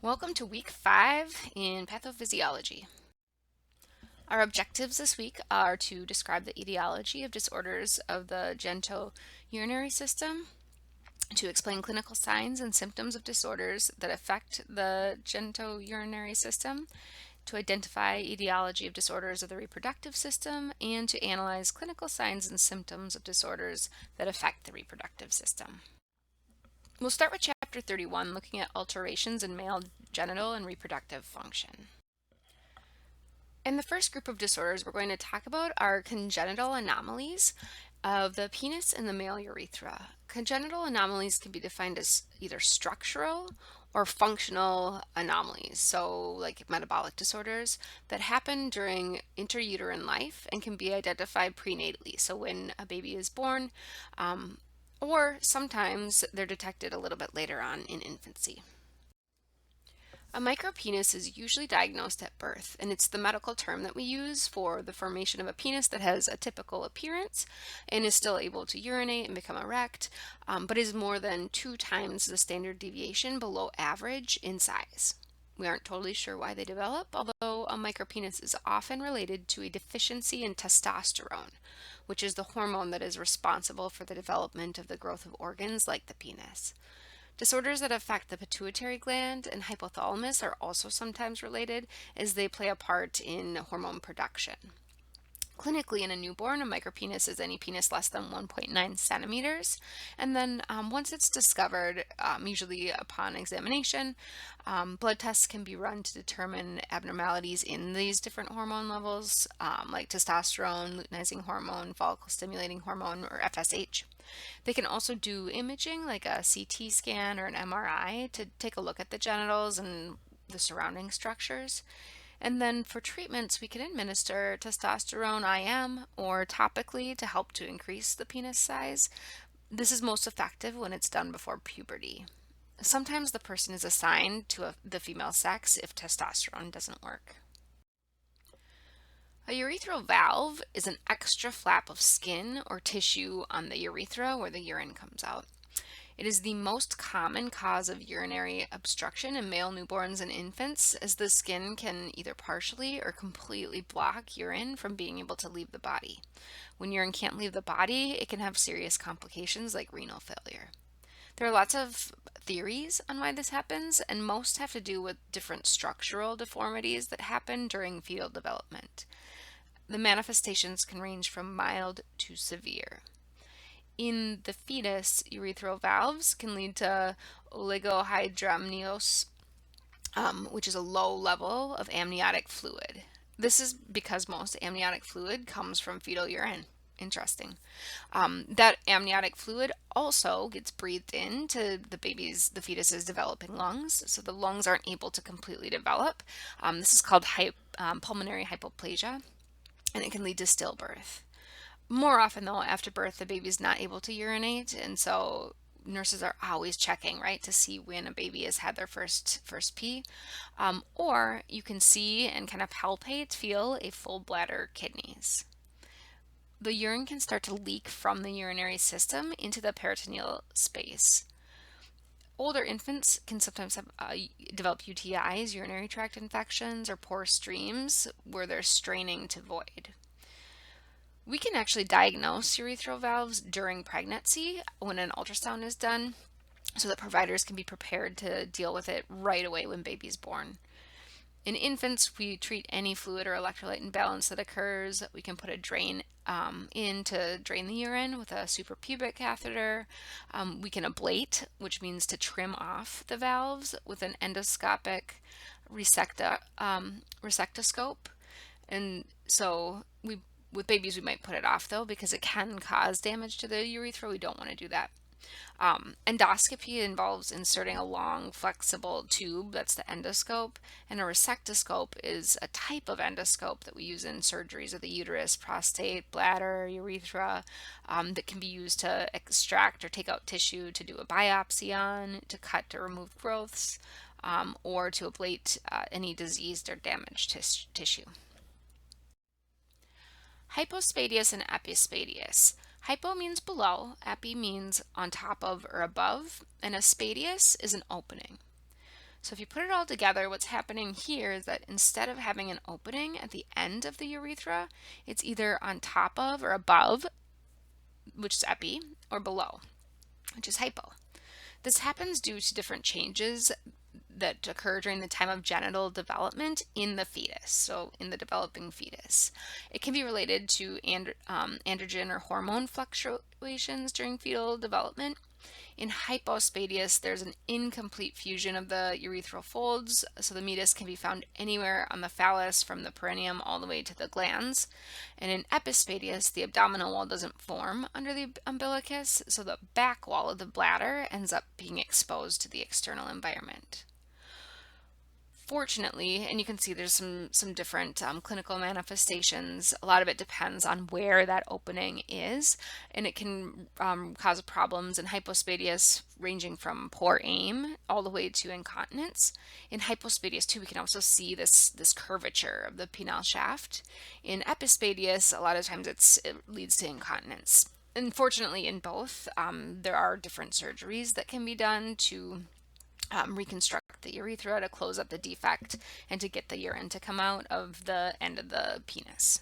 Welcome to week 5 in pathophysiology. Our objectives this week are to describe the etiology of disorders of the genitourinary system, to explain clinical signs and symptoms of disorders that affect the genitourinary system, to identify etiology of disorders of the reproductive system, and to analyze clinical signs and symptoms of disorders that affect the reproductive system. We'll start with chapter 31, looking at alterations in male genital and reproductive function. In the first group of disorders, we're going to talk about our congenital anomalies of the penis and the male urethra. Congenital anomalies can be defined as either structural or functional anomalies, so like metabolic disorders that happen during intrauterine life and can be identified prenatally, so when a baby is born, or sometimes they're detected a little bit later on in infancy. A micropenis is usually diagnosed at birth, and it's the medical term that we use for the formation of a penis that has a typical appearance and is still able to urinate and become erect, but is more than 2 times the standard deviation below average in size. We aren't totally sure why they develop, although a micropenis is often related to a deficiency in testosterone, which is the hormone that is responsible for the development of the growth of organs like the penis. Disorders that affect the pituitary gland and hypothalamus are also sometimes related, as they play a part in hormone production. Clinically, in a newborn, a micropenis is any penis less than 1.9 centimeters. And then once it's discovered, usually upon examination, blood tests can be run to determine abnormalities in these different hormone levels, like testosterone, luteinizing hormone, follicle stimulating hormone, or FSH. They can also do imaging, like a CT scan or an MRI, to take a look at the genitals and the surrounding structures. And then for treatments, we can administer testosterone IM or topically to help to increase the penis size. This is most effective when it's done before puberty. Sometimes the person is assigned to the female sex if testosterone doesn't work. A urethral valve is an extra flap of skin or tissue on the urethra where the urine comes out. It is the most common cause of urinary obstruction in male newborns and infants, as the skin can either partially or completely block urine from being able to leave the body. When urine can't leave the body, it can have serious complications like renal failure. There are lots of theories on why this happens, and most have to do with different structural deformities that happen during fetal development. The manifestations can range from mild to severe. In the fetus, urethral valves can lead to oligohydramnios, which is a low level of amniotic fluid. This is because most amniotic fluid comes from fetal urine. Interesting. That amniotic fluid also gets breathed into the fetus's developing lungs, so the lungs aren't able to completely develop. This is called pulmonary hypoplasia, and it can lead to stillbirth. More often, though, after birth, the baby's not able to urinate, and so nurses are always checking, right, to see when a baby has had their first pee. Or you can see and kind of palpate, feel a full bladder kidneys. The urine can start to leak from the urinary system into the peritoneal space. Older infants can sometimes have develop UTIs, urinary tract infections, or poor streams where they're straining to void. We can actually diagnose urethral valves during pregnancy when an ultrasound is done, so that providers can be prepared to deal with it right away when baby's born. In infants, we treat any fluid or electrolyte imbalance that occurs. We can put a drain in to drain the urine with a suprapubic catheter. We can ablate, which means to trim off the valves with an endoscopic resectoscope. And so with babies, we might put it off, though, because it can cause damage to the urethra. We don't want to do that. Endoscopy involves inserting a long, flexible tube, that's the endoscope, and a resectoscope is a type of endoscope that we use in surgeries of the uterus, prostate, bladder, urethra, that can be used to extract or take out tissue to do a biopsy on, to cut or remove growths, or to ablate any diseased or damaged tissue. Hypospadias and epispadias. Hypo means below, epi means on top of or above, and a spadius is an opening. So if you put it all together, what's happening here is that instead of having an opening at the end of the urethra, it's either on top of or above, which is epi, or below, which is hypo. This happens due to different changes that occur during the time of genital development in the fetus, so in the developing fetus. It can be related to androgen or hormone fluctuations during fetal development. In hypospadias, there's an incomplete fusion of the urethral folds, so the meatus can be found anywhere on the phallus from the perineum all the way to the glans. And in epispadias, the abdominal wall doesn't form under the umbilicus, so the back wall of the bladder ends up being exposed to the external environment. Fortunately, and you can see there's some different clinical manifestations. A lot of it depends on where that opening is, and it can cause problems in hypospadias ranging from poor aim all the way to incontinence. In hypospadias too, we can also see this curvature of the penile shaft. In epispadias, a lot of times it leads to incontinence. Unfortunately, in both, there are different surgeries that can be done to reconstruct the urethra to close up the defect and to get the urine to come out of the end of the penis.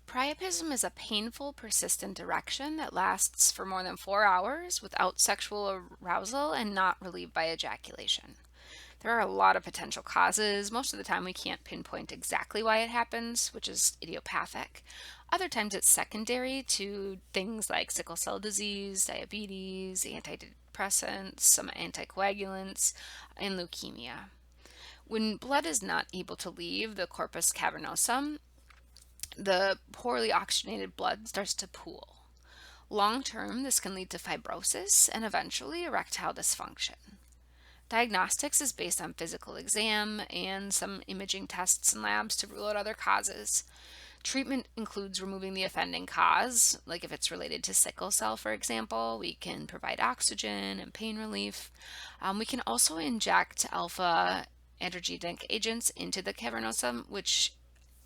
Priapism is a painful, persistent erection that lasts for more than 4 hours without sexual arousal and not relieved by ejaculation. There are a lot of potential causes. Most of the time we can't pinpoint exactly why it happens, which is idiopathic. Other times it's secondary to things like sickle cell disease, diabetes, antidepressants, some anticoagulants, and leukemia. When blood is not able to leave the corpus cavernosum, the poorly oxygenated blood starts to pool. Long term, this can lead to fibrosis and eventually erectile dysfunction. Diagnostics is based on physical exam and some imaging tests and labs to rule out other causes. Treatment includes removing the offending cause, like if it's related to sickle cell, for example, we can provide oxygen and pain relief. We can also inject alpha androgenic agents into the cavernosum, which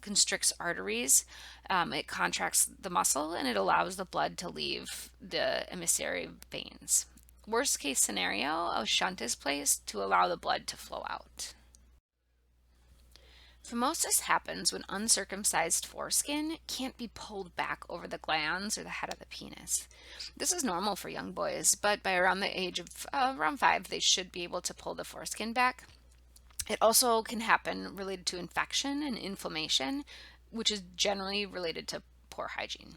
constricts arteries. It contracts the muscle and it allows the blood to leave the emissary veins. Worst case scenario, a shunt is placed to allow the blood to flow out. Phimosis happens when uncircumcised foreskin can't be pulled back over the glans or the head of the penis. This is normal for young boys, but by around the age of around 5, they should be able to pull the foreskin back. It also can happen related to infection and inflammation, which is generally related to poor hygiene.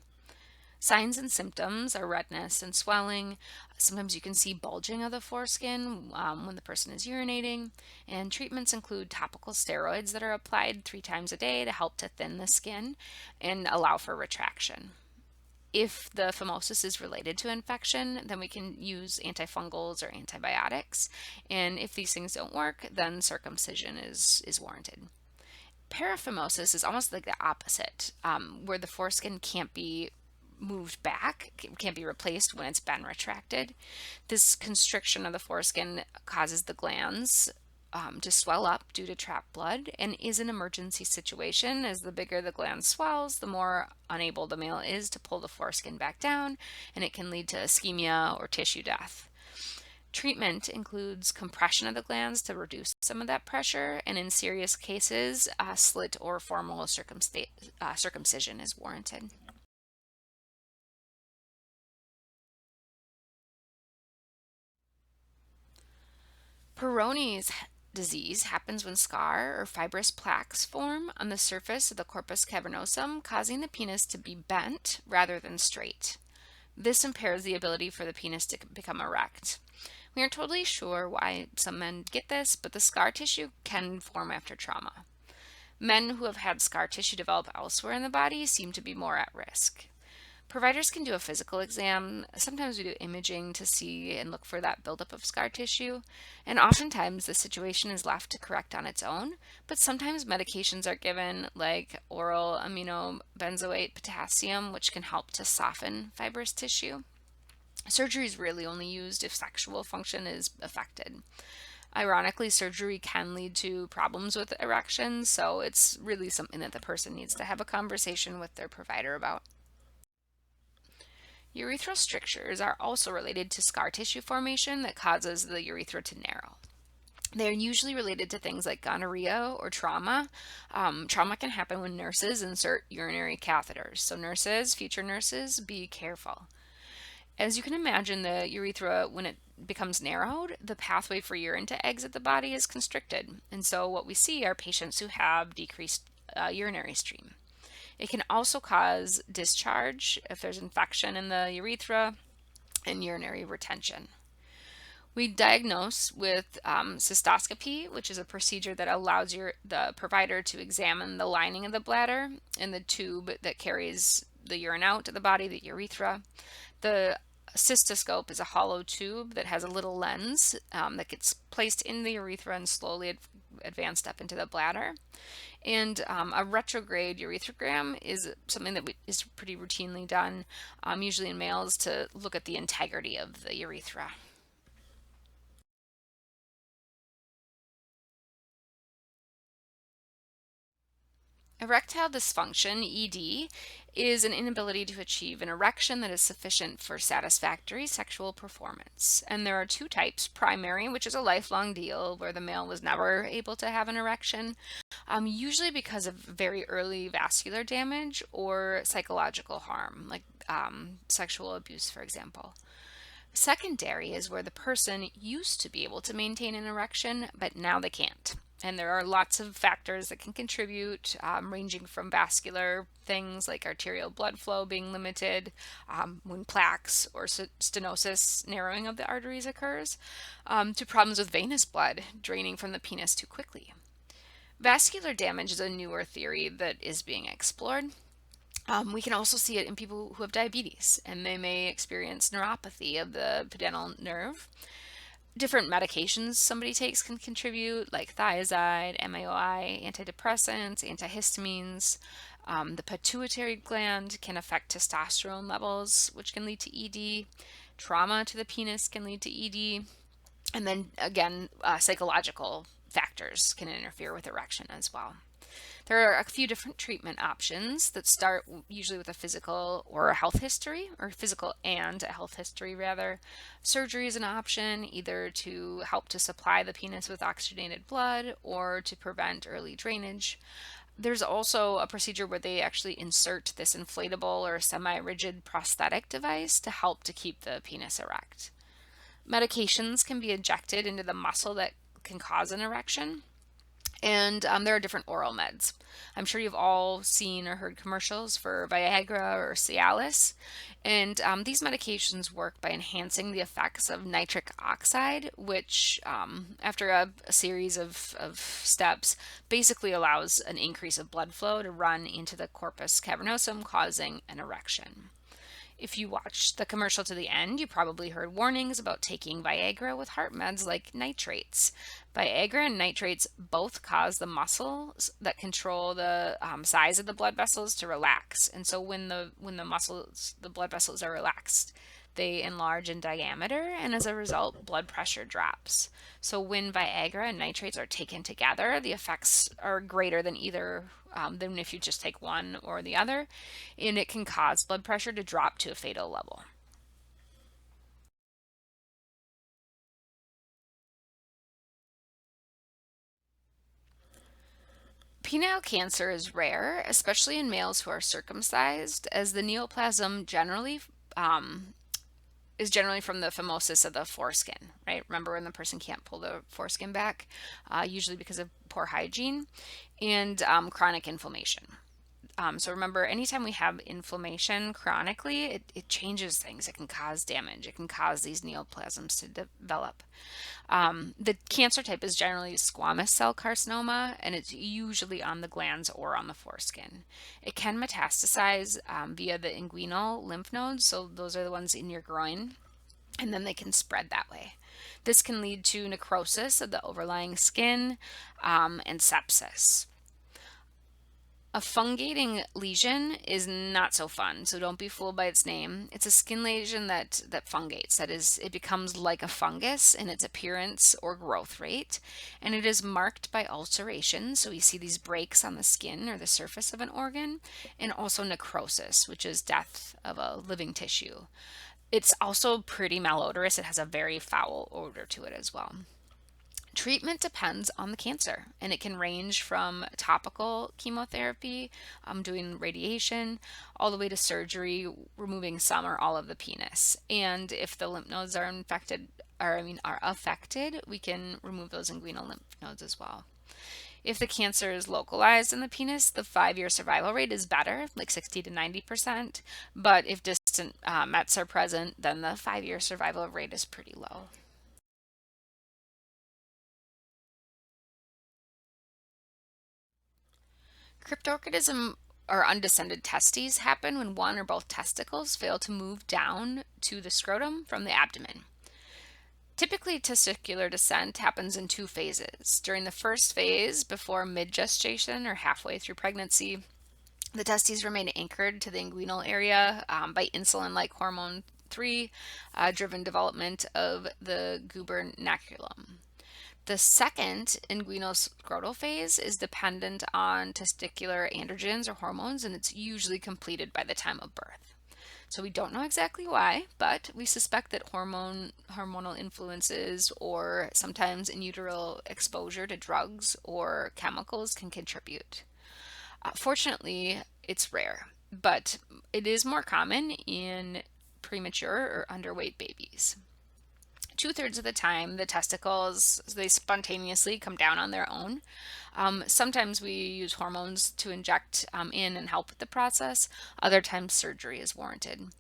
Signs and symptoms are redness and swelling. Sometimes you can see bulging of the foreskin when the person is urinating. And treatments include topical steroids that are applied 3 times a day to help to thin the skin and allow for retraction. If the phimosis is related to infection, then we can use antifungals or antibiotics. And if these things don't work, then circumcision is warranted. Paraphimosis is almost like the opposite, where the foreskin can't be moved back, can't be replaced when it's been retracted. This constriction of the foreskin causes the glands to swell up due to trapped blood and is an emergency situation, as the bigger the gland swells, the more unable the male is to pull the foreskin back down, and it can lead to ischemia or tissue death. Treatment includes compression of the glands to reduce some of that pressure, and in serious cases, slit or formal circumcision is warranted. Peyronie's disease happens when scar or fibrous plaques form on the surface of the corpus cavernosum, causing the penis to be bent rather than straight. This impairs the ability for the penis to become erect. We aren't totally sure why some men get this, but the scar tissue can form after trauma. Men who have had scar tissue develop elsewhere in the body seem to be more at risk. Providers can do a physical exam. Sometimes we do imaging to see and look for that buildup of scar tissue. And oftentimes the situation is left to correct on its own, but sometimes medications are given like oral aminobenzoate potassium, which can help to soften fibrous tissue. Surgery is really only used if sexual function is affected. Ironically, surgery can lead to problems with erections, so it's really something that the person needs to have a conversation with their provider about. Urethral strictures are also related to scar tissue formation that causes the urethra to narrow. They're usually related to things like gonorrhea or trauma. Trauma can happen when nurses insert urinary catheters. So nurses, future nurses, be careful. As you can imagine, the urethra, when it becomes narrowed, the pathway for urine to exit the body is constricted. And so what we see are patients who have decreased urinary stream. It can also cause discharge if there's infection in the urethra and urinary retention. We diagnose with cystoscopy, which is a procedure that allows the provider to examine the lining of the bladder and the tube that carries the urine out to the body, the urethra. The cystoscope is a hollow tube that has a little lens that gets placed in the urethra and slowly advanced up into the bladder. And a retrograde urethrogram is something that is pretty routinely done, usually in males, to look at the integrity of the urethra. Erectile dysfunction, ED, is an inability to achieve an erection that is sufficient for satisfactory sexual performance. And there are two types: primary, which is a lifelong deal where the male was never able to have an erection, usually because of very early vascular damage or psychological harm, like sexual abuse, for example. Secondary is where the person used to be able to maintain an erection, but now they can't. And there are lots of factors that can contribute, ranging from vascular things like arterial blood flow being limited, when plaques or stenosis, narrowing of the arteries, occurs, to problems with venous blood draining from the penis too quickly. Vascular damage is a newer theory that is being explored. We can also see it in people who have diabetes, and they may experience neuropathy of the pudendal nerve. Different medications somebody takes can contribute, like thiazide, MAOI, antidepressants, antihistamines. The pituitary gland can affect testosterone levels, which can lead to ED. Trauma to the penis can lead to ED. And then again, psychological factors can interfere with erection as well. There are a few different treatment options that start usually with a physical or a health history, or physical and a health history rather. Surgery is an option, either to help to supply the penis with oxygenated blood or to prevent early drainage. There's also a procedure where they actually insert this inflatable or semi-rigid prosthetic device to help to keep the penis erect. Medications can be injected into the muscle that can cause an erection. And there are different oral meds. I'm sure you've all seen or heard commercials for Viagra or Cialis. And these medications work by enhancing the effects of nitric oxide, which, after a series of steps, basically allows an increase of blood flow to run into the corpus cavernosum, causing an erection. If you watched the commercial to the end, you probably heard warnings about taking Viagra with heart meds like nitrates. Viagra and nitrates both cause the muscles that control the size of the blood vessels to relax. And so when the blood vessels are relaxed, they enlarge in diameter, and as a result, blood pressure drops. So when Viagra and nitrates are taken together, the effects are greater than either than if you just take one or the other, and it can cause blood pressure to drop to a fatal level. Penile cancer is rare, especially in males who are circumcised, as the neoplasm um, is generally from the phimosis of the foreskin, right? Remember when the person can't pull the foreskin back, usually because of poor hygiene and chronic inflammation. So remember, anytime we have inflammation chronically, it changes things. It can cause damage. It can cause these neoplasms to develop. The cancer type is generally squamous cell carcinoma, and it's usually on the glands or on the foreskin. It can metastasize via the inguinal lymph nodes, so those are the ones in your groin, and then they can spread that way. This can lead to necrosis of the overlying skin and sepsis. A fungating lesion is not so fun, so don't be fooled by its name. It's a skin lesion that fungates. That is, it becomes like a fungus in its appearance or growth rate, and it is marked by ulceration. So we see these breaks on the skin or the surface of an organ, and also necrosis, which is death of a living tissue. It's also pretty malodorous. It has a very foul odor to it as well. Treatment depends on the cancer, and it can range from topical chemotherapy, doing radiation, all the way to surgery, removing some or all of the penis. And if the lymph nodes are infected, are affected, we can remove those inguinal lymph nodes as well. If the cancer is localized in the penis, the 5-year survival rate is better, like 60 to 90%. But if distant mets are present, then the 5-year survival rate is pretty low. Cryptorchidism or undescended testes happen when one or both testicles fail to move down to the scrotum from the abdomen. Typically, testicular descent happens in 2 phases. During the first phase, before mid-gestation or halfway through pregnancy, the testes remain anchored to the inguinal area by insulin-like hormone 3 driven development of the gubernaculum. The second inguinal scrotal phase is dependent on testicular androgens or hormones, and it's usually completed by the time of birth. So we don't know exactly why, but we suspect that hormonal influences or sometimes in utero exposure to drugs or chemicals can contribute. Fortunately, it's rare, but it is more common in premature or underweight babies. 2/3 of the time, the testicles, they spontaneously come down on their own. Sometimes we use hormones to inject in and help with the process. Other times, surgery is warranted.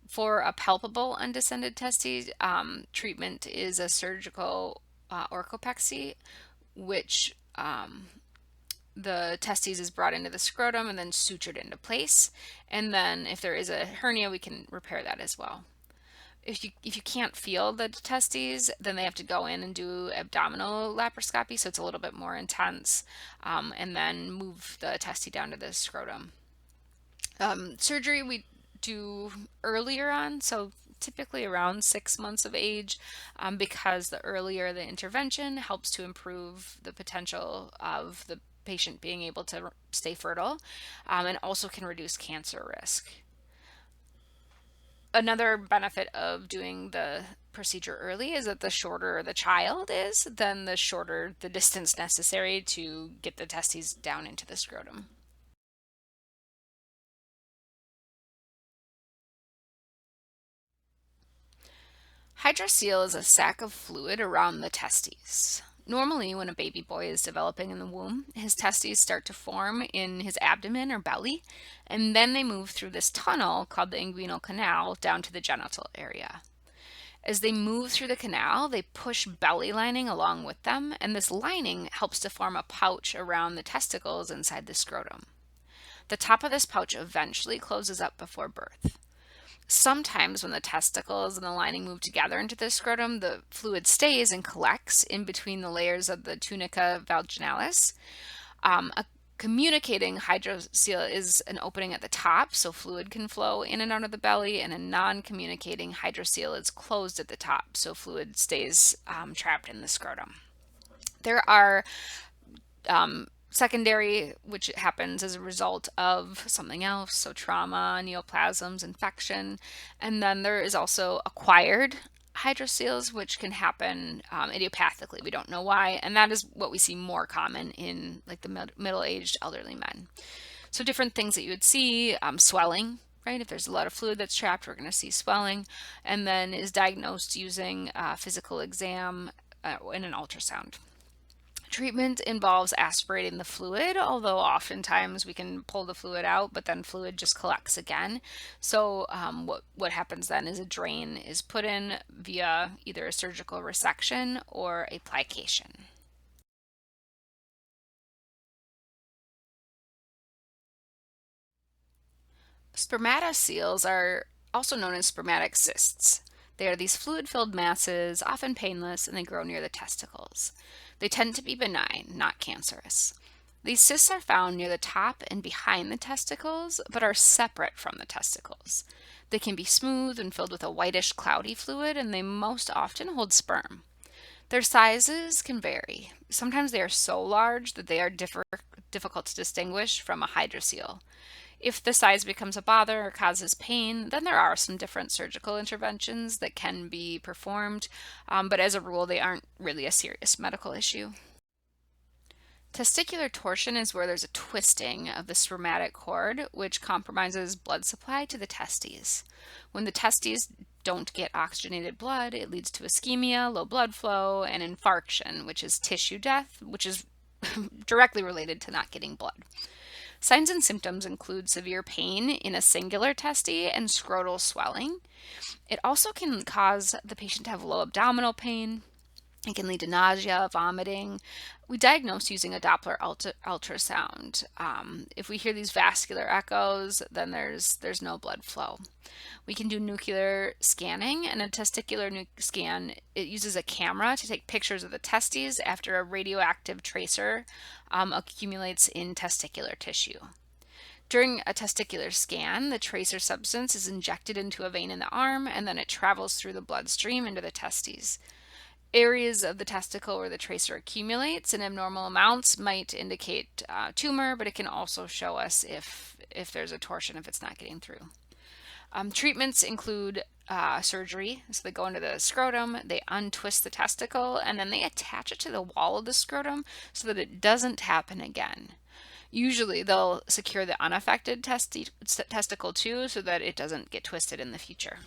For a palpable undescended testes, treatment is a surgical orchopexy, which the testes is brought into the scrotum and then sutured into place. And then if there is a hernia, we can repair that as well. If you can't feel the testes, then they have to go in and do abdominal laparoscopy, so it's a little bit more intense, and then move the testes down to the scrotum. Surgery we do earlier on, so typically around 6 months of age, because the earlier the intervention helps to improve the potential of the patient being able to stay fertile, and also can reduce cancer risk. Another benefit of doing the procedure early is that the shorter the child is, then the shorter the distance necessary to get the testes down into the scrotum. Hydrocele is a sac of fluid around the testes. Normally, when a baby boy is developing in the womb, his testes start to form in his abdomen or belly, and then they move through this tunnel called the inguinal canal down to the genital area. As they move through the canal, they push belly lining along with them, and this lining helps to form a pouch around the testicles inside the scrotum. The top of this pouch eventually closes up before birth. Sometimes when the testicles and the lining move together into the scrotum, the fluid stays and collects in between the layers of the tunica vaginalis. A communicating hydrocele is an opening at the top, so fluid can flow in and out of the belly, and a non-communicating hydrocele is closed at the top, so fluid stays trapped in the scrotum. There are secondary, which happens as a result of something else, so trauma, neoplasms, infection, and then there is also acquired hydroceles, which can happen idiopathically. We don't know why, and that is what we see more common in like the middle-aged elderly men. So different things that you would see, swelling, right? If there's a lot of fluid that's trapped, we're going to see swelling, and then is diagnosed using a physical exam and an ultrasound. Treatment involves aspirating the fluid, although oftentimes we can pull the fluid out, but then fluid just collects again. So what happens then is a drain is put in via either a surgical resection or a plication. Spermatoceles are also known as spermatic cysts. They are these fluid-filled masses, often painless, and they grow near the testicles. They tend to be benign, not cancerous. These cysts are found near the top and behind the testicles, but are separate from the testicles. They can be smooth and filled with a whitish cloudy fluid, and they most often hold sperm. Their sizes can vary. Sometimes they are so large that they are difficult to distinguish from a hydrocele. If the size becomes a bother or causes pain, then there are some different surgical interventions that can be performed, but as a rule, they aren't really a serious medical issue. Testicular torsion is where there's a twisting of the spermatic cord, which compromises blood supply to the testes. When the testes don't get oxygenated blood, it leads to ischemia, low blood flow, and infarction, which is tissue death, which is directly related to not getting blood. Signs and symptoms include severe pain in a singular testis and scrotal swelling. It also can cause the patient to have low abdominal pain. It can lead to nausea, vomiting. We diagnose using a Doppler ultrasound. If we hear these vascular echoes, then there's no blood flow. We can do nuclear scanning, and a testicular scan, it uses a camera to take pictures of the testes after a radioactive tracer accumulates in testicular tissue. During a testicular scan, the tracer substance is injected into a vein in the arm, and then it travels through the bloodstream into the testes. Areas of the testicle where the tracer accumulates in abnormal amounts might indicate tumor, but it can also show us if there's a torsion, if it's not getting through. Treatments include surgery. So they go into the scrotum, they untwist the testicle, and then they attach it to the wall of the scrotum so that it doesn't happen again. Usually they'll secure the unaffected testicle too so that it doesn't get twisted in the future.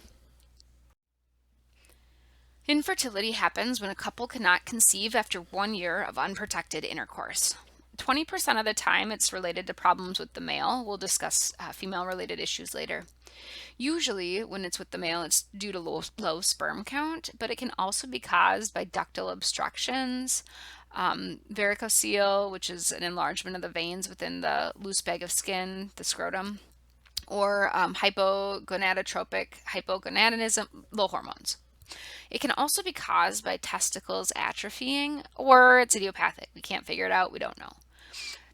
Infertility happens when a couple cannot conceive after 1 year of unprotected intercourse. 20% of the time it's related to problems with the male. We'll discuss female-related issues later. Usually when it's with the male, it's due to low sperm count, but it can also be caused by ductal obstructions, varicocele, which is an enlargement of the veins within the loose bag of skin, the scrotum, or hypogonadotropic hypogonadism, low hormones. It can also be caused by testicles atrophying, or it's idiopathic. We can't figure it out. We don't know.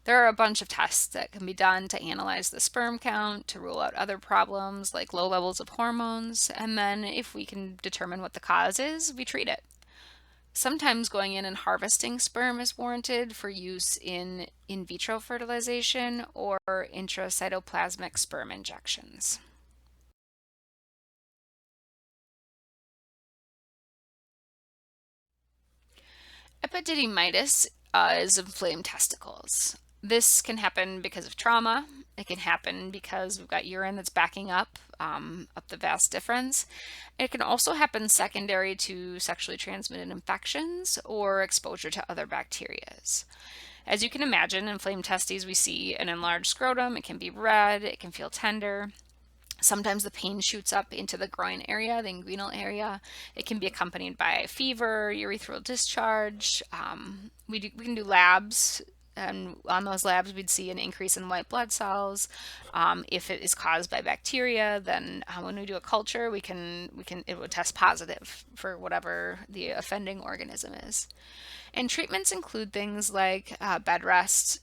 There are a bunch of tests that can be done to analyze the sperm count, to rule out other problems like low levels of hormones, and then if we can determine what the cause is, we treat it. Sometimes going in and harvesting sperm is warranted for use in vitro fertilization or intracytoplasmic sperm injections. Epididymitis is inflamed testicles. This can happen because of trauma. It can happen because we've got urine that's backing up the vas deferens. It can also happen secondary to sexually transmitted infections or exposure to other bacterias. As you can imagine, inflamed testes, we see an enlarged scrotum. It can be red. It can feel tender. Sometimes the pain shoots up into the groin area, the inguinal area. It can be accompanied by fever, urethral discharge. We can do labs, and on those labs we'd see an increase in white blood cells. If it is caused by bacteria, then when we do a culture, it would test positive for whatever the offending organism is. And treatments include things like bed rest,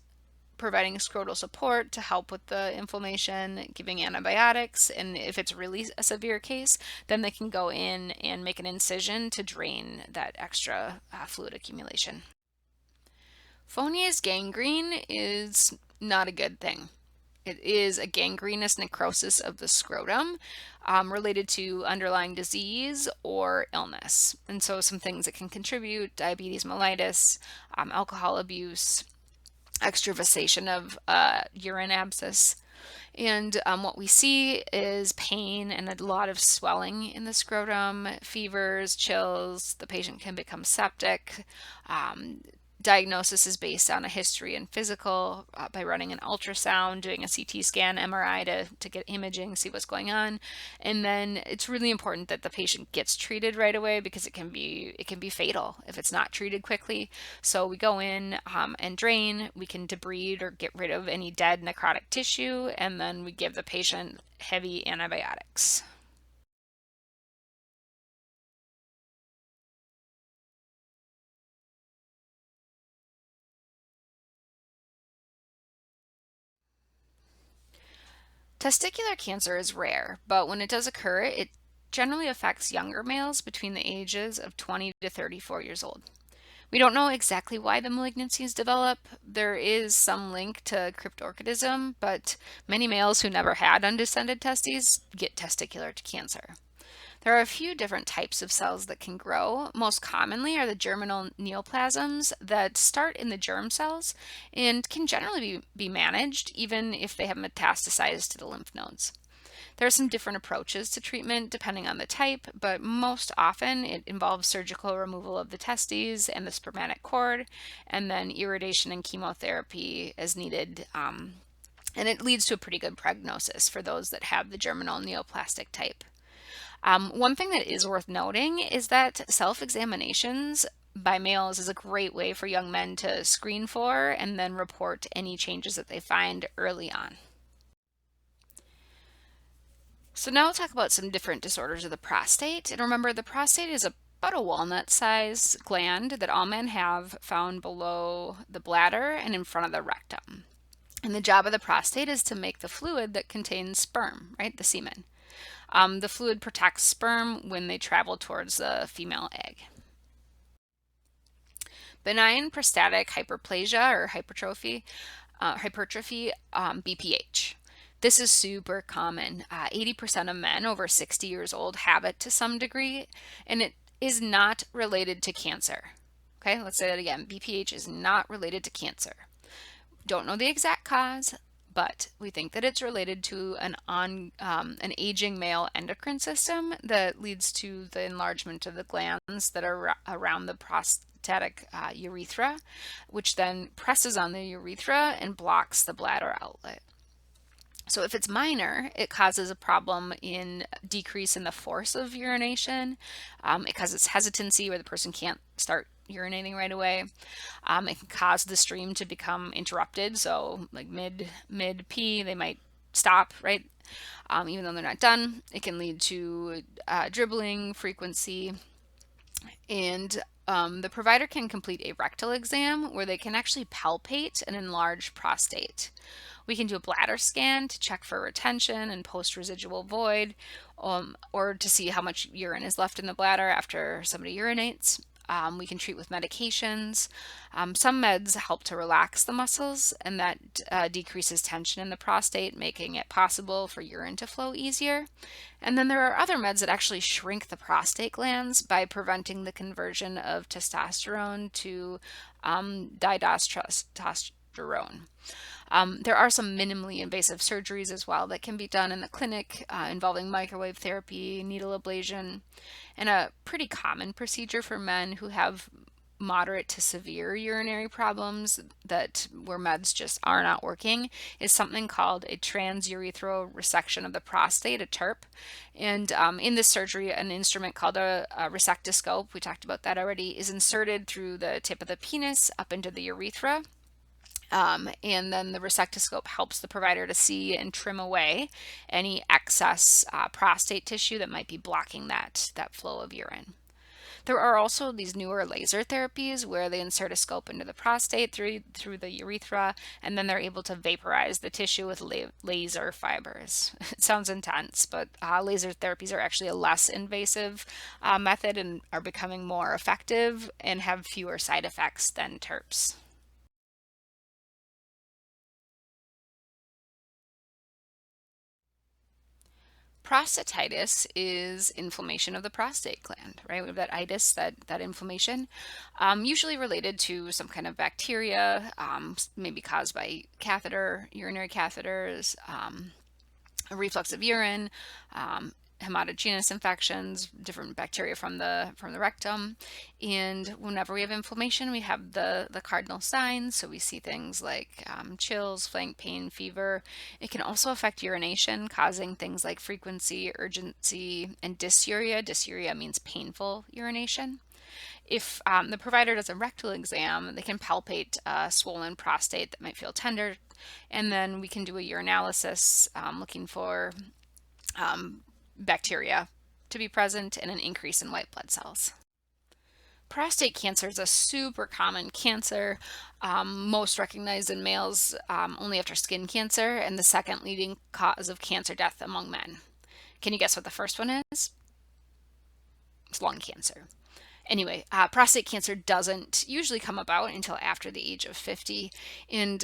providing scrotal support to help with the inflammation, giving antibiotics, and if it's really a severe case, then they can go in and make an incision to drain that extra fluid accumulation. Fournier's gangrene is not a good thing. It is a gangrenous necrosis of the scrotum related to underlying disease or illness. And so some things that can contribute: diabetes mellitus, alcohol abuse, extravasation of urine abscess. And what we see is pain and a lot of swelling in the scrotum, fevers, chills. The patient can become septic. Diagnosis is based on a history and physical by running an ultrasound, doing a CT scan, MRI to get imaging, see what's going on. And then it's really important that the patient gets treated right away because it can be fatal if it's not treated quickly. So we go in and drain. We can debride or get rid of any dead necrotic tissue, and then we give the patient heavy antibiotics. Testicular cancer is rare, but when it does occur, it generally affects younger males between the ages of 20 to 34 years old. We don't know exactly why the malignancies develop. There is some link to cryptorchidism, but many males who never had undescended testes get testicular cancer. There are a few different types of cells that can grow. Most commonly are the germinal neoplasms that start in the germ cells and can generally be managed even if they have metastasized to the lymph nodes. There are some different approaches to treatment depending on the type, but most often it involves surgical removal of the testes and the spermatic cord, and then irradiation and chemotherapy as needed. And it leads to a pretty good prognosis for those that have the germinal neoplastic type. One thing that is worth noting is that self-examinations by males is a great way for young men to screen for and then report any changes that they find early on. So now we'll talk about some different disorders of the prostate. And remember, the prostate is about a walnut-sized gland that all men have, found below the bladder and in front of the rectum. And the job of the prostate is to make the fluid that contains sperm, right, the semen. The fluid protects sperm when they travel towards the female egg. Benign prostatic hyperplasia or hypertrophy, BPH. This is super common. 80% of men over 60 years old have it to some degree, and it is not related to cancer. Okay, let's say that again. BPH is not related to cancer. Don't know the exact cause, but we think that it's related to an aging male endocrine system that leads to the enlargement of the glands that are around the prostatic urethra, which then presses on the urethra and blocks the bladder outlet. So if it's minor, it causes a problem in decrease in the force of urination. It causes hesitancy where the person can't start urinating right away. It can cause the stream to become interrupted. So like mid pee, they might stop, right? Even though they're not done. It can lead to dribbling frequency. And the provider can complete a rectal exam where they can actually palpate an enlarged prostate. We can do a bladder scan to check for retention and post-residual void, or to see how much urine is left in the bladder after somebody urinates. We can treat with medications. Some meds help to relax the muscles, and that decreases tension in the prostate, making it possible for urine to flow easier. And then there are other meds that actually shrink the prostate glands by preventing the conversion of testosterone to didosterosterone. There are some minimally invasive surgeries as well that can be done in the clinic involving microwave therapy, needle ablation, and a pretty common procedure for men who have moderate to severe urinary problems where meds just are not working is something called a transurethral resection of the prostate, a TURP. And in this surgery, an instrument called a resectoscope, we talked about that already, is inserted through the tip of the penis up into the urethra. And then the resectoscope helps the provider to see and trim away any excess prostate tissue that might be blocking that flow of urine. There are also these newer laser therapies where they insert a scope into the prostate through the urethra, and then they're able to vaporize the tissue with laser fibers. It sounds intense, but laser therapies are actually a less invasive method and are becoming more effective and have fewer side effects than TURPs. Prostatitis is inflammation of the prostate gland, right? We have that itis, that inflammation, usually related to some kind of bacteria, maybe caused by urinary catheters, a reflux of urine, hematogenous infections, different bacteria from the rectum. And whenever we have inflammation, we have the cardinal signs. So we see things like chills, flank pain, fever. It can also affect urination, causing things like frequency, urgency, and dysuria. Dysuria means painful urination. If the provider does a rectal exam, they can palpate a swollen prostate that might feel tender, and then we can do a urinalysis looking for bacteria to be present and an increase in white blood cells. Prostate cancer is a super common cancer, most recognized in males only after skin cancer, and the second leading cause of cancer death among men. Can you guess what the first one is? It's lung cancer. Anyway, prostate cancer doesn't usually come about until after the age of 50, and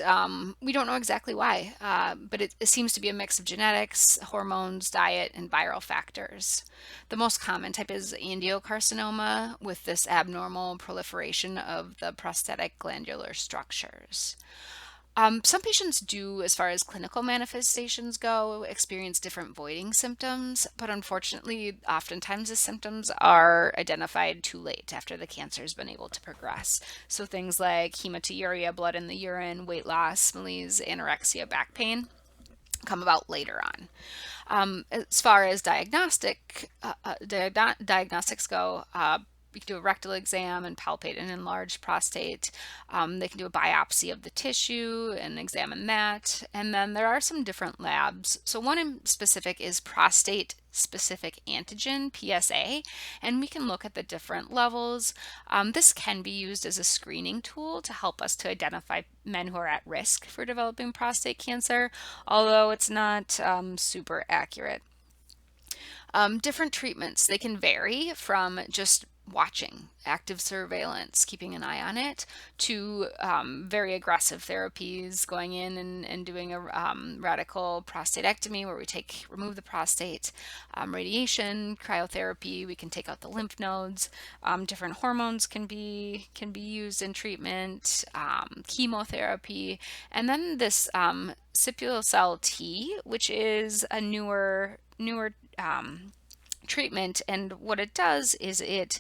we don't know exactly why, but it seems to be a mix of genetics, hormones, diet, and viral factors. The most common type is angiocarcinoma, with this abnormal proliferation of the prostatic glandular structures. Some patients do, as far as clinical manifestations go, experience different voiding symptoms, but unfortunately, oftentimes the symptoms are identified too late after the cancer has been able to progress. So things like hematuria, blood in the urine, weight loss, malaise, anorexia, back pain come about later on. As far as diagnostics go, we can do a rectal exam and palpate an enlarged prostate. They can do a biopsy of the tissue and examine that. And then there are some different labs. So one in specific is prostate specific antigen, PSA, and we can look at the different levels. This can be used as a screening tool to help us to identify men who are at risk for developing prostate cancer, although it's not super accurate. Different treatments, they can vary from just watching, active surveillance, keeping an eye on it, to very aggressive therapies, going in and doing a radical prostatectomy where we remove the prostate, radiation, cryotherapy, we can take out the lymph nodes, different hormones can be used in treatment, chemotherapy, and then this Sipuleucel T, which is a newer treatment, and what it does is it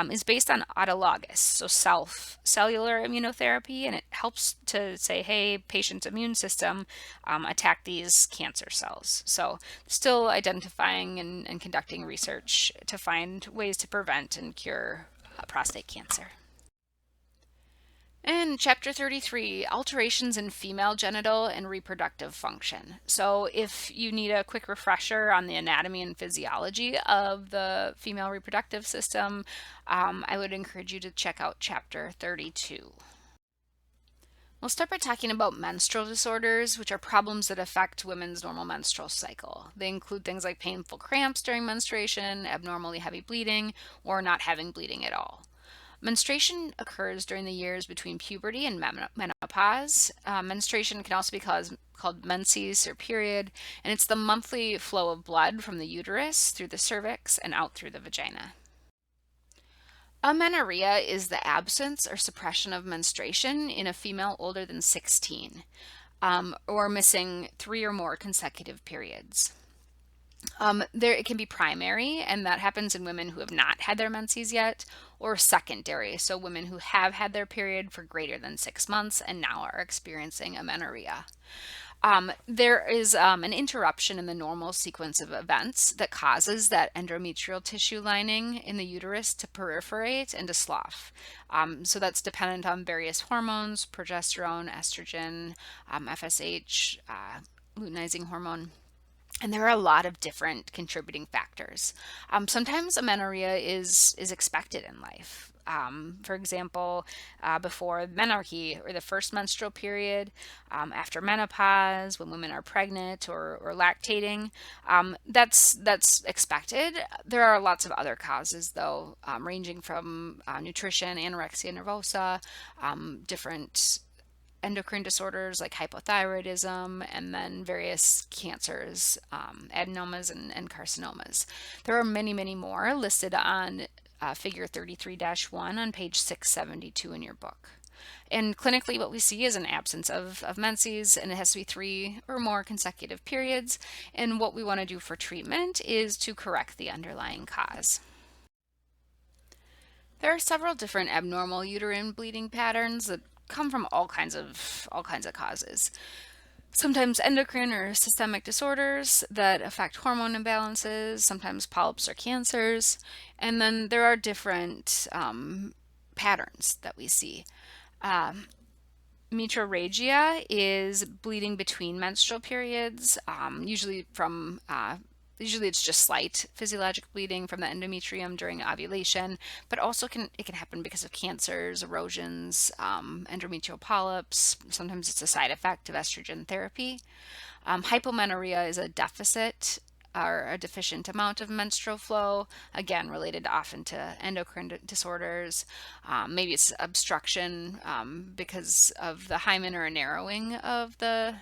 is based on autologous, so cellular immunotherapy, and it helps to say, hey, patient's immune system, attack these cancer cells. So still identifying and conducting research to find ways to prevent and cure prostate cancer. And chapter 33, alterations in female genital and reproductive function. So if you need a quick refresher on the anatomy and physiology of the female reproductive system, I would encourage you to check out chapter 32. We'll start by talking about menstrual disorders, which are problems that affect women's normal menstrual cycle. They include things like painful cramps during menstruation, abnormally heavy bleeding, or not having bleeding at all. Menstruation occurs during the years between puberty and menopause. Menstruation can also be called menses or period, and it's the monthly flow of blood from the uterus through the cervix and out through the vagina. Amenorrhea is the absence or suppression of menstruation in a female older than 16, or missing 3 or more consecutive periods. It can be primary, and that happens in women who have not had their menses yet, or secondary, so women who have had their period for greater than 6 months and now are experiencing amenorrhea. There is an interruption in the normal sequence of events that causes that endometrial tissue lining in the uterus to proliferate and to slough. So that's dependent on various hormones, progesterone, estrogen, FSH, luteinizing hormone. And there are a lot of different contributing factors. Sometimes amenorrhea is expected in life. For example, before menarche or the first menstrual period, after menopause, when women are pregnant or lactating, that's expected. There are lots of other causes, though, ranging from nutrition, anorexia nervosa, different endocrine disorders like hypothyroidism, and then various cancers, adenomas and carcinomas. There are many, many more listed on figure 33-1 on page 672 in your book. And clinically, what we see is an absence of menses, and it has to be 3 or more consecutive periods. And what we want to do for treatment is to correct the underlying cause. There are several different abnormal uterine bleeding patterns that come from all kinds of causes. Sometimes endocrine or systemic disorders that affect hormone imbalances, sometimes polyps or cancers, and then there are different patterns that we see. Metrorrhagia is bleeding between menstrual periods, usually from Usually it's just slight physiologic bleeding from the endometrium during ovulation, but also it can happen because of cancers, erosions, endometrial polyps. Sometimes it's a side effect of estrogen therapy. Hypomenorrhea is a deficit or a deficient amount of menstrual flow, again, related often to endocrine disorders. Maybe it's obstruction because of the hymen or a narrowing of the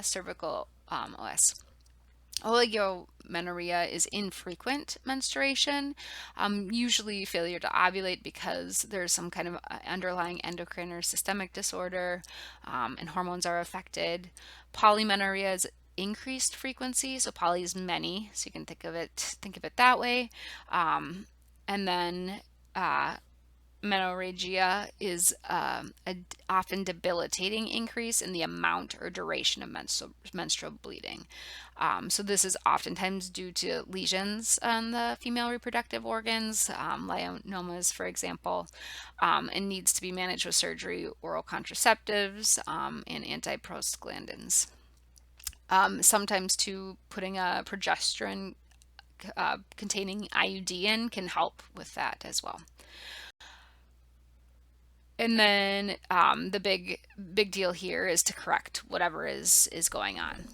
cervical OS. Oligomenorrhea is infrequent menstruation, usually failure to ovulate because there's some kind of underlying endocrine or systemic disorder, and hormones are affected. Polymenorrhea is increased frequency, so poly is many, so you can think of it that way. And then menorrhagia is a often debilitating increase in the amount or duration of menstrual bleeding. So this is oftentimes due to lesions on the female reproductive organs, lymphomas, for example, and needs to be managed with surgery, oral contraceptives, and antiprostaglandins. Sometimes too, putting a progesterone containing IUD in can help with that as well. And then the big deal here is to correct whatever is going on.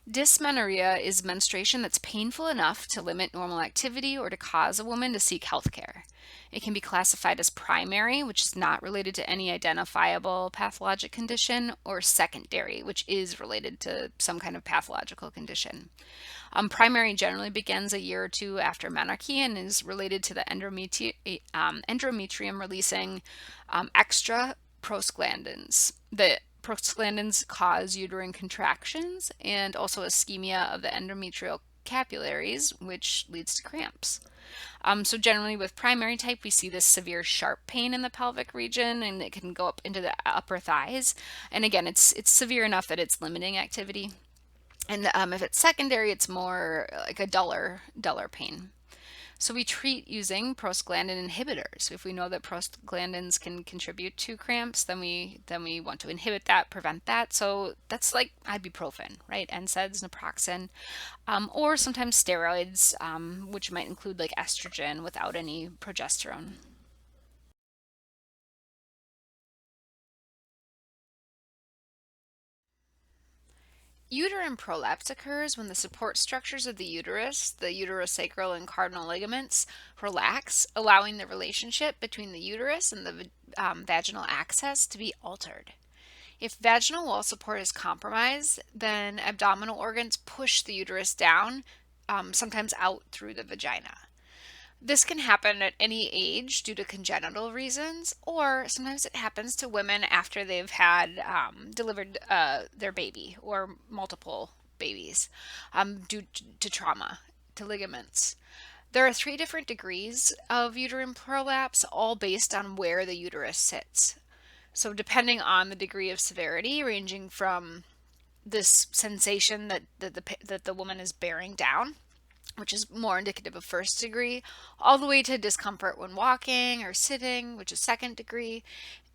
Dysmenorrhea is menstruation that's painful enough to limit normal activity or to cause a woman to seek health care. It can be classified as primary, which is not related to any identifiable pathologic condition, or secondary, which is related to some kind of pathological condition. Primary generally begins a year or two after menarche and is related to the endometrium releasing extra prostaglandins. The prostaglandins cause uterine contractions and also ischemia of the endometrial capillaries, which leads to cramps. So generally with primary type, we see this severe sharp pain in the pelvic region, and it can go up into the upper thighs. And again, it's severe enough that it's limiting activity. And if it's secondary, it's more like a duller pain. So we treat using prostaglandin inhibitors. If we know that prostaglandins can contribute to cramps, then we want to inhibit that, prevent that. So that's like ibuprofen, right? NSAIDs, naproxen, or sometimes steroids, which might include like estrogen without any progesterone. Uterine prolapse occurs when the support structures of the uterosacral and cardinal ligaments, relax, allowing the relationship between the uterus and the vaginal access to be altered. If vaginal wall support is compromised, then abdominal organs push the uterus down, sometimes out through the vagina. This can happen at any age due to congenital reasons, or sometimes it happens to women after they've had delivered their baby or multiple babies due to trauma to ligaments. There are 3 different degrees of uterine prolapse, all based on where the uterus sits. So depending on the degree of severity, ranging from this sensation that the woman is bearing down, which is more indicative of first degree, all the way to discomfort when walking or sitting, which is second degree,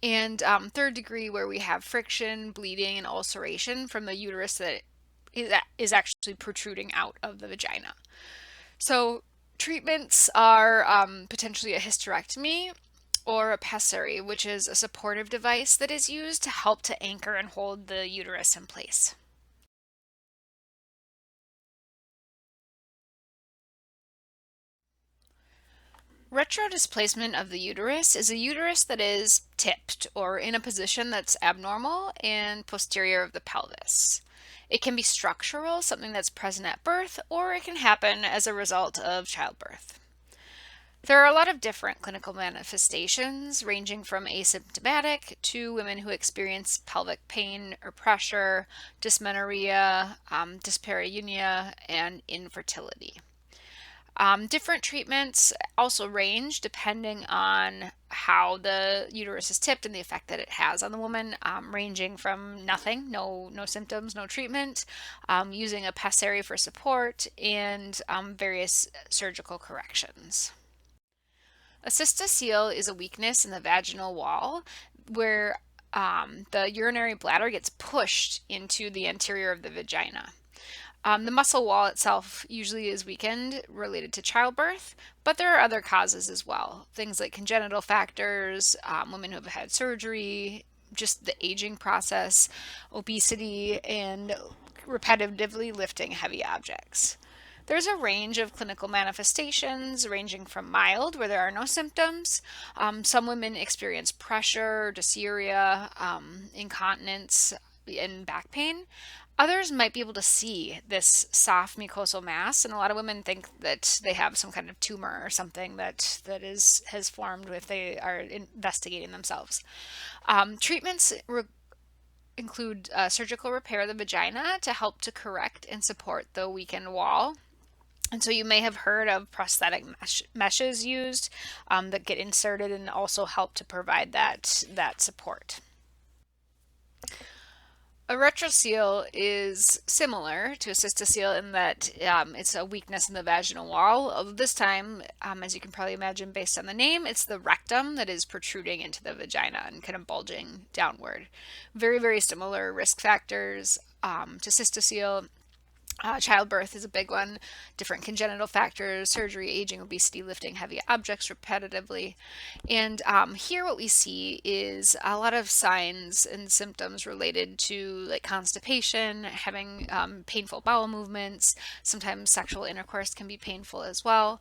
and third degree, where we have friction, bleeding, and ulceration from the uterus that is actually protruding out of the vagina. So treatments are potentially a hysterectomy or a pessary, which is a supportive device that is used to help to anchor and hold the uterus in place. Retrodisplacement of the uterus is a uterus that is tipped or in a position that's abnormal and posterior of the pelvis. It can be structural, something that's present at birth, or it can happen as a result of childbirth. There are a lot of different clinical manifestations, ranging from asymptomatic to women who experience pelvic pain or pressure, dysmenorrhea, dyspareunia, and infertility. Different treatments also range depending on how the uterus is tipped and the effect that it has on the woman, ranging from nothing, no symptoms, no treatment, using a pessary for support, and various surgical corrections. A cystocele is a weakness in the vaginal wall where the urinary bladder gets pushed into the anterior of the vagina. The muscle wall itself usually is weakened related to childbirth, but there are other causes as well. Things like congenital factors, women who have had surgery, just the aging process, obesity, and repetitively lifting heavy objects. There's a range of clinical manifestations ranging from mild, where there are no symptoms. Some women experience pressure, dysuria, incontinence, and back pain. Others might be able to see this soft mucosal mass, and a lot of women think that they have some kind of tumor or something that has formed if they are investigating themselves. Treatments include surgical repair of the vagina to help to correct and support the weakened wall. And so you may have heard of prosthetic meshes used that get inserted and also help to provide that support. A retroceal is similar to a cystocele in that it's a weakness in the vaginal wall. Although this time, as you can probably imagine based on the name, it's the rectum that is protruding into the vagina and kind of bulging downward. Very, very similar risk factors to cystocele. Childbirth is a big one, different congenital factors, surgery, aging, obesity, lifting heavy objects repetitively. And here what we see is a lot of signs and symptoms related to like constipation, having painful bowel movements. Sometimes sexual intercourse can be painful as well.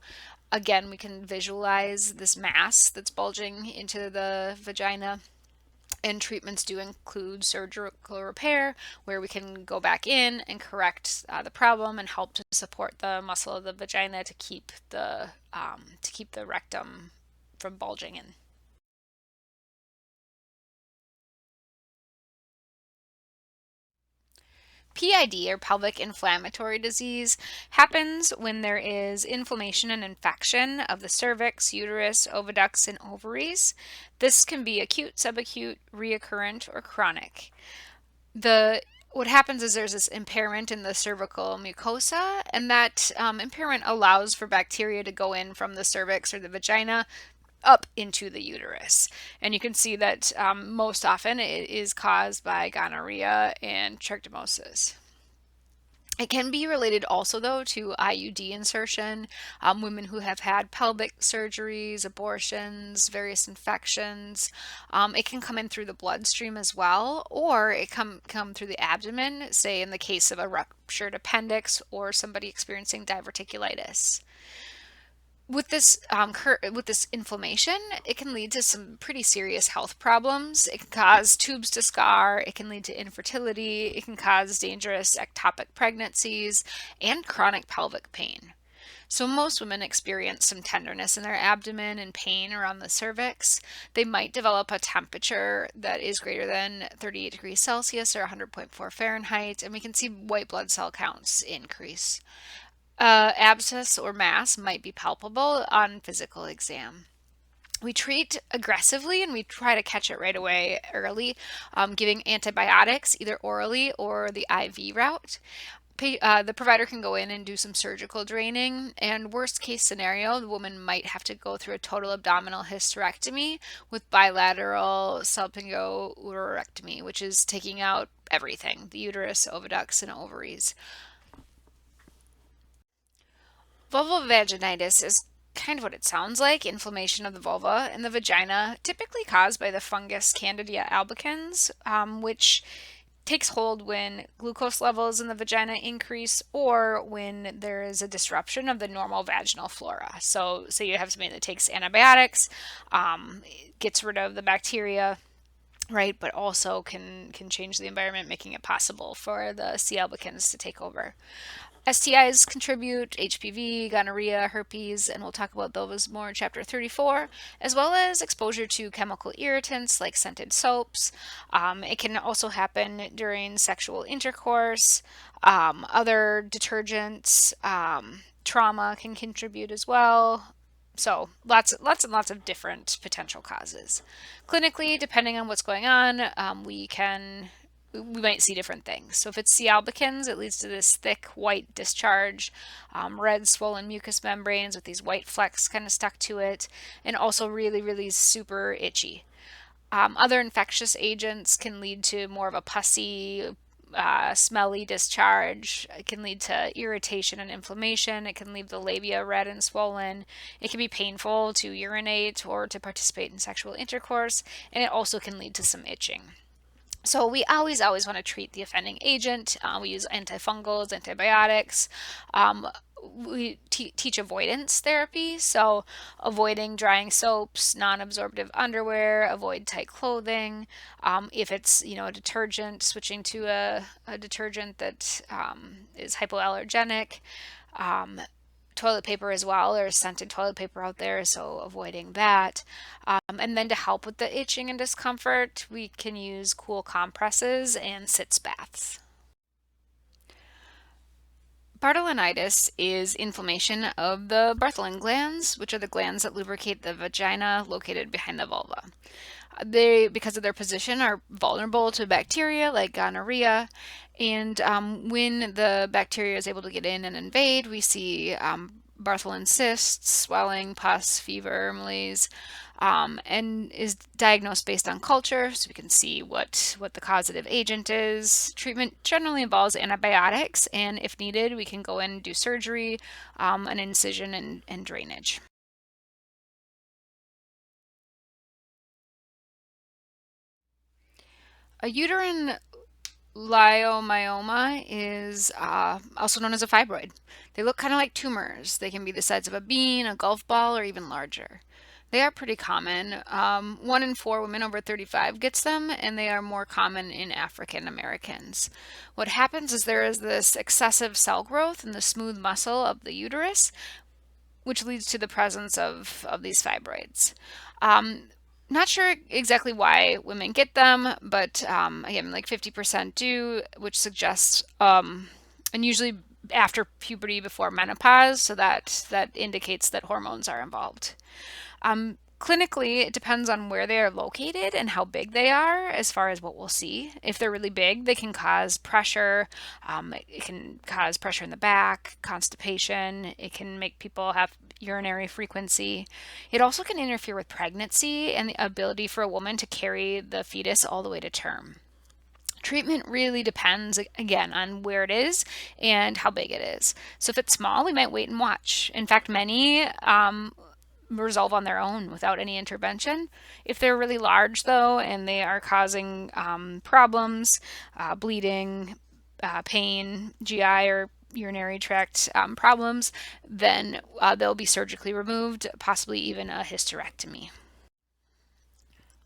Again, we can visualize this mass that's bulging into the vagina. And treatments do include surgical repair, where we can go back in and correct the problem and help to support the muscle of the vagina to keep the rectum from bulging in. PID, or pelvic inflammatory disease, happens when there is inflammation and infection of the cervix, uterus, oviducts, and ovaries. This can be acute, subacute, reoccurrent, or chronic. What happens is there's this impairment in the cervical mucosa, and that impairment allows for bacteria to go in from the cervix or the vagina up into the uterus. And you can see that most often it is caused by gonorrhea and trichomoniasis. It can be related also, though, to IUD insertion, women who have had pelvic surgeries, abortions, various infections. It can come in through the bloodstream as well, or it come through the abdomen, say in the case of a ruptured appendix or somebody experiencing diverticulitis. With this inflammation, it can lead to some pretty serious health problems. It can cause tubes to scar, it can lead to infertility, it can cause dangerous ectopic pregnancies, and chronic pelvic pain. So most women experience some tenderness in their abdomen and pain around the cervix. They might develop a temperature that is greater than 38 degrees Celsius or 100.4 Fahrenheit, and we can see white blood cell counts increase. Abscess or mass might be palpable on physical exam. We treat aggressively and we try to catch it right away early, giving antibiotics either orally or the IV route. The provider can go in and do some surgical draining, and worst case scenario, the woman might have to go through a total abdominal hysterectomy with bilateral salpingo-uterectomy, which is taking out everything, the uterus, oviducts, and ovaries. Vulvovaginitis is kind of what it sounds like, inflammation of the vulva and the vagina, typically caused by the fungus Candida albicans, which takes hold when glucose levels in the vagina increase or when there is a disruption of the normal vaginal flora. So you have somebody that takes antibiotics, gets rid of the bacteria, right, but also can change the environment, making it possible for the C. albicans to take over. STIs contribute, HPV, gonorrhea, herpes, and we'll talk about those more in chapter 34, as well as exposure to chemical irritants like scented soaps. It can also happen during sexual intercourse. Other detergents, trauma can contribute as well. So lots and lots of different potential causes. Clinically, depending on what's going on, we might see different things. So if it's C. albicans, it leads to this thick white discharge, red swollen mucous membranes with these white flecks kind of stuck to it, and also really, really super itchy. Other infectious agents can lead to more of a pussy, smelly discharge. It can lead to irritation and inflammation. It can leave the labia red and swollen. It can be painful to urinate or to participate in sexual intercourse, and it also can lead to some itching. So we always want to treat the offending agent. We use antifungals, antibiotics. Um, we teach avoidance therapy, so avoiding drying soaps, non-absorptive underwear, avoid tight clothing. If it's a detergent, switching to a detergent that is hypoallergenic. Um, Toilet paper as well. There's scented toilet paper out there, so avoiding that. And then to help with the itching and discomfort, we can use cool compresses and sitz baths. Bartholinitis is inflammation of the Bartholin glands, which are the glands that lubricate the vagina located behind the vulva. They, because of their position, are vulnerable to bacteria like gonorrhea. And when the bacteria is able to get in and invade, we see Bartholin cysts, swelling, pus, fever, malaise, and is diagnosed based on culture, so we can see what the causative agent is. Treatment generally involves antibiotics, and if needed, we can go in and do surgery, an incision, and drainage. A uterine leiomyoma is also known as a fibroid. They look kind of like tumors. They can be the size of a bean, a golf ball, or even larger. They are pretty common. 1 in 4 women over 35 gets them, and they are more common in African Americans. What happens is there is this excessive cell growth in the smooth muscle of the uterus, which leads to the presence of these fibroids. Um, Not sure exactly why women get them, but again, like 50% do, which suggests, and usually after puberty, before menopause, so that indicates that hormones are involved. Clinically, it depends on where they are located and how big they are as far as what we'll see. If they're really big, they can cause pressure. It can cause pressure in the back, constipation. It can make people have urinary frequency. It also can interfere with pregnancy and the ability for a woman to carry the fetus all the way to term. Treatment really depends, again, on where it is and how big it is. So if it's small, we might wait and watch. In fact, many resolve on their own without any intervention. If they're really large, though, and they are causing problems, bleeding, pain, GI or urinary tract problems, then they'll be surgically removed, possibly even a hysterectomy.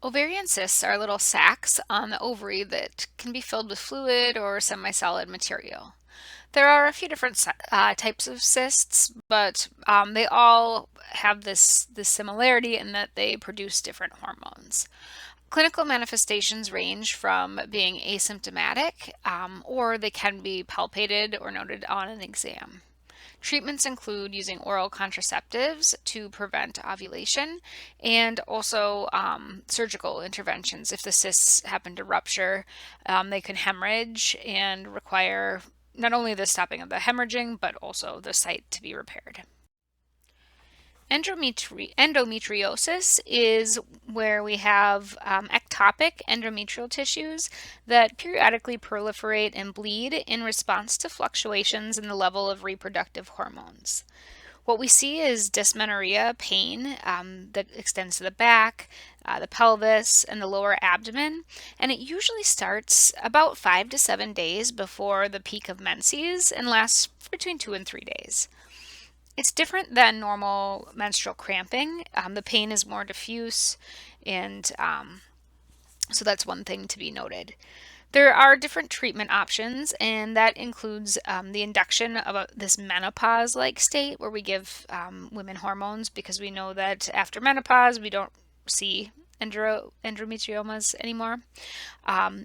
Ovarian cysts are little sacs on the ovary that can be filled with fluid or semi-solid material. There are a few different types of cysts, but they all have this similarity in that they produce different hormones. Clinical manifestations range from being asymptomatic, or they can be palpated or noted on an exam. Treatments include using oral contraceptives to prevent ovulation and also surgical interventions. If the cysts happen to rupture, they can hemorrhage and require not only the stopping of the hemorrhaging, but also the site to be repaired. Endometriosis is where we have ectopic endometrial tissues that periodically proliferate and bleed in response to fluctuations in the level of reproductive hormones. What we see is dysmenorrhea, pain that extends to the back, the pelvis, and the lower abdomen, and it usually starts about 5 to 7 days before the peak of menses and lasts between 2 and 3 days. It's different than normal menstrual cramping. The pain is more diffuse, and so that's one thing to be noted. There are different treatment options, and that includes the induction of this menopause-like state where we give women hormones, because we know that after menopause we don't see endometriomas anymore.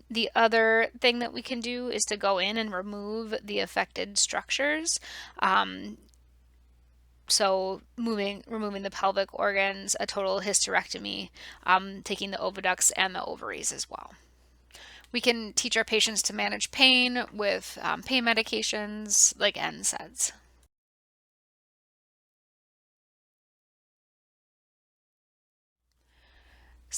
The other thing that we can do is to go in and remove the affected structures. So removing the pelvic organs, a total hysterectomy, taking the oviducts and the ovaries as well. We can teach our patients to manage pain with pain medications like NSAIDs.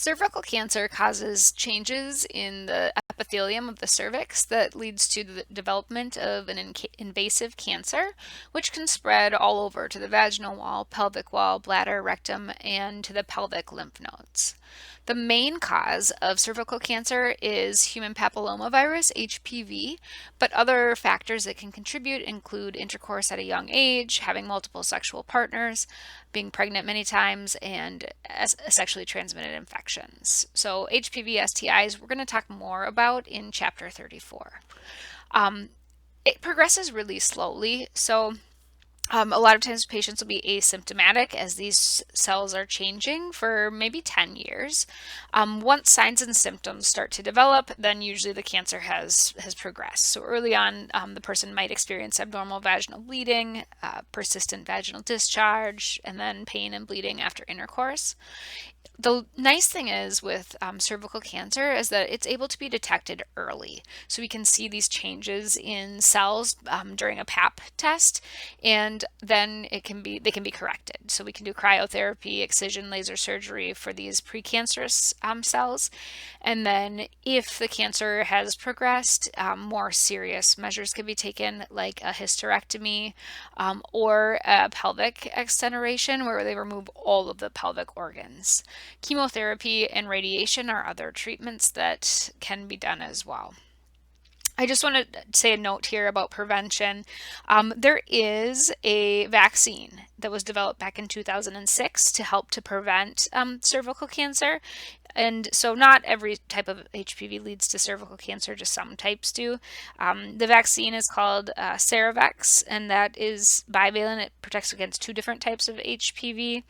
Cervical cancer causes changes in the epithelium of the cervix that leads to the development of an invasive cancer, which can spread all over to the vaginal wall, pelvic wall, bladder, rectum, and to the pelvic lymph nodes. The main cause of cervical cancer is human papillomavirus, HPV, but other factors that can contribute include intercourse at a young age, having multiple sexual partners, being pregnant many times, and sexually transmitted infections. So HPV STIs we're going to talk more about in chapter 34. It progresses really slowly, so a lot of times patients will be asymptomatic as these cells are changing for maybe 10 years. Once signs and symptoms start to develop, then usually the cancer has progressed. So early on, the person might experience abnormal vaginal bleeding, persistent vaginal discharge, and then pain and bleeding after intercourse. The nice thing is with cervical cancer is that it's able to be detected early. So we can see these changes in cells during a pap test, and then they can be corrected. So we can do cryotherapy, excision, laser surgery for these precancerous cells. And then if the cancer has progressed, more serious measures can be taken, like a hysterectomy or a pelvic excineration, where they remove all of the pelvic organs. Chemotherapy and radiation are other treatments that can be done as well. I just want to say a note here about prevention. There is a vaccine that was developed back in 2006 to help to prevent cervical cancer. And so not every type of HPV leads to cervical cancer, just some types do. The vaccine is called Ceravax, and that is bivalent. It protects against 2 different types of HPV.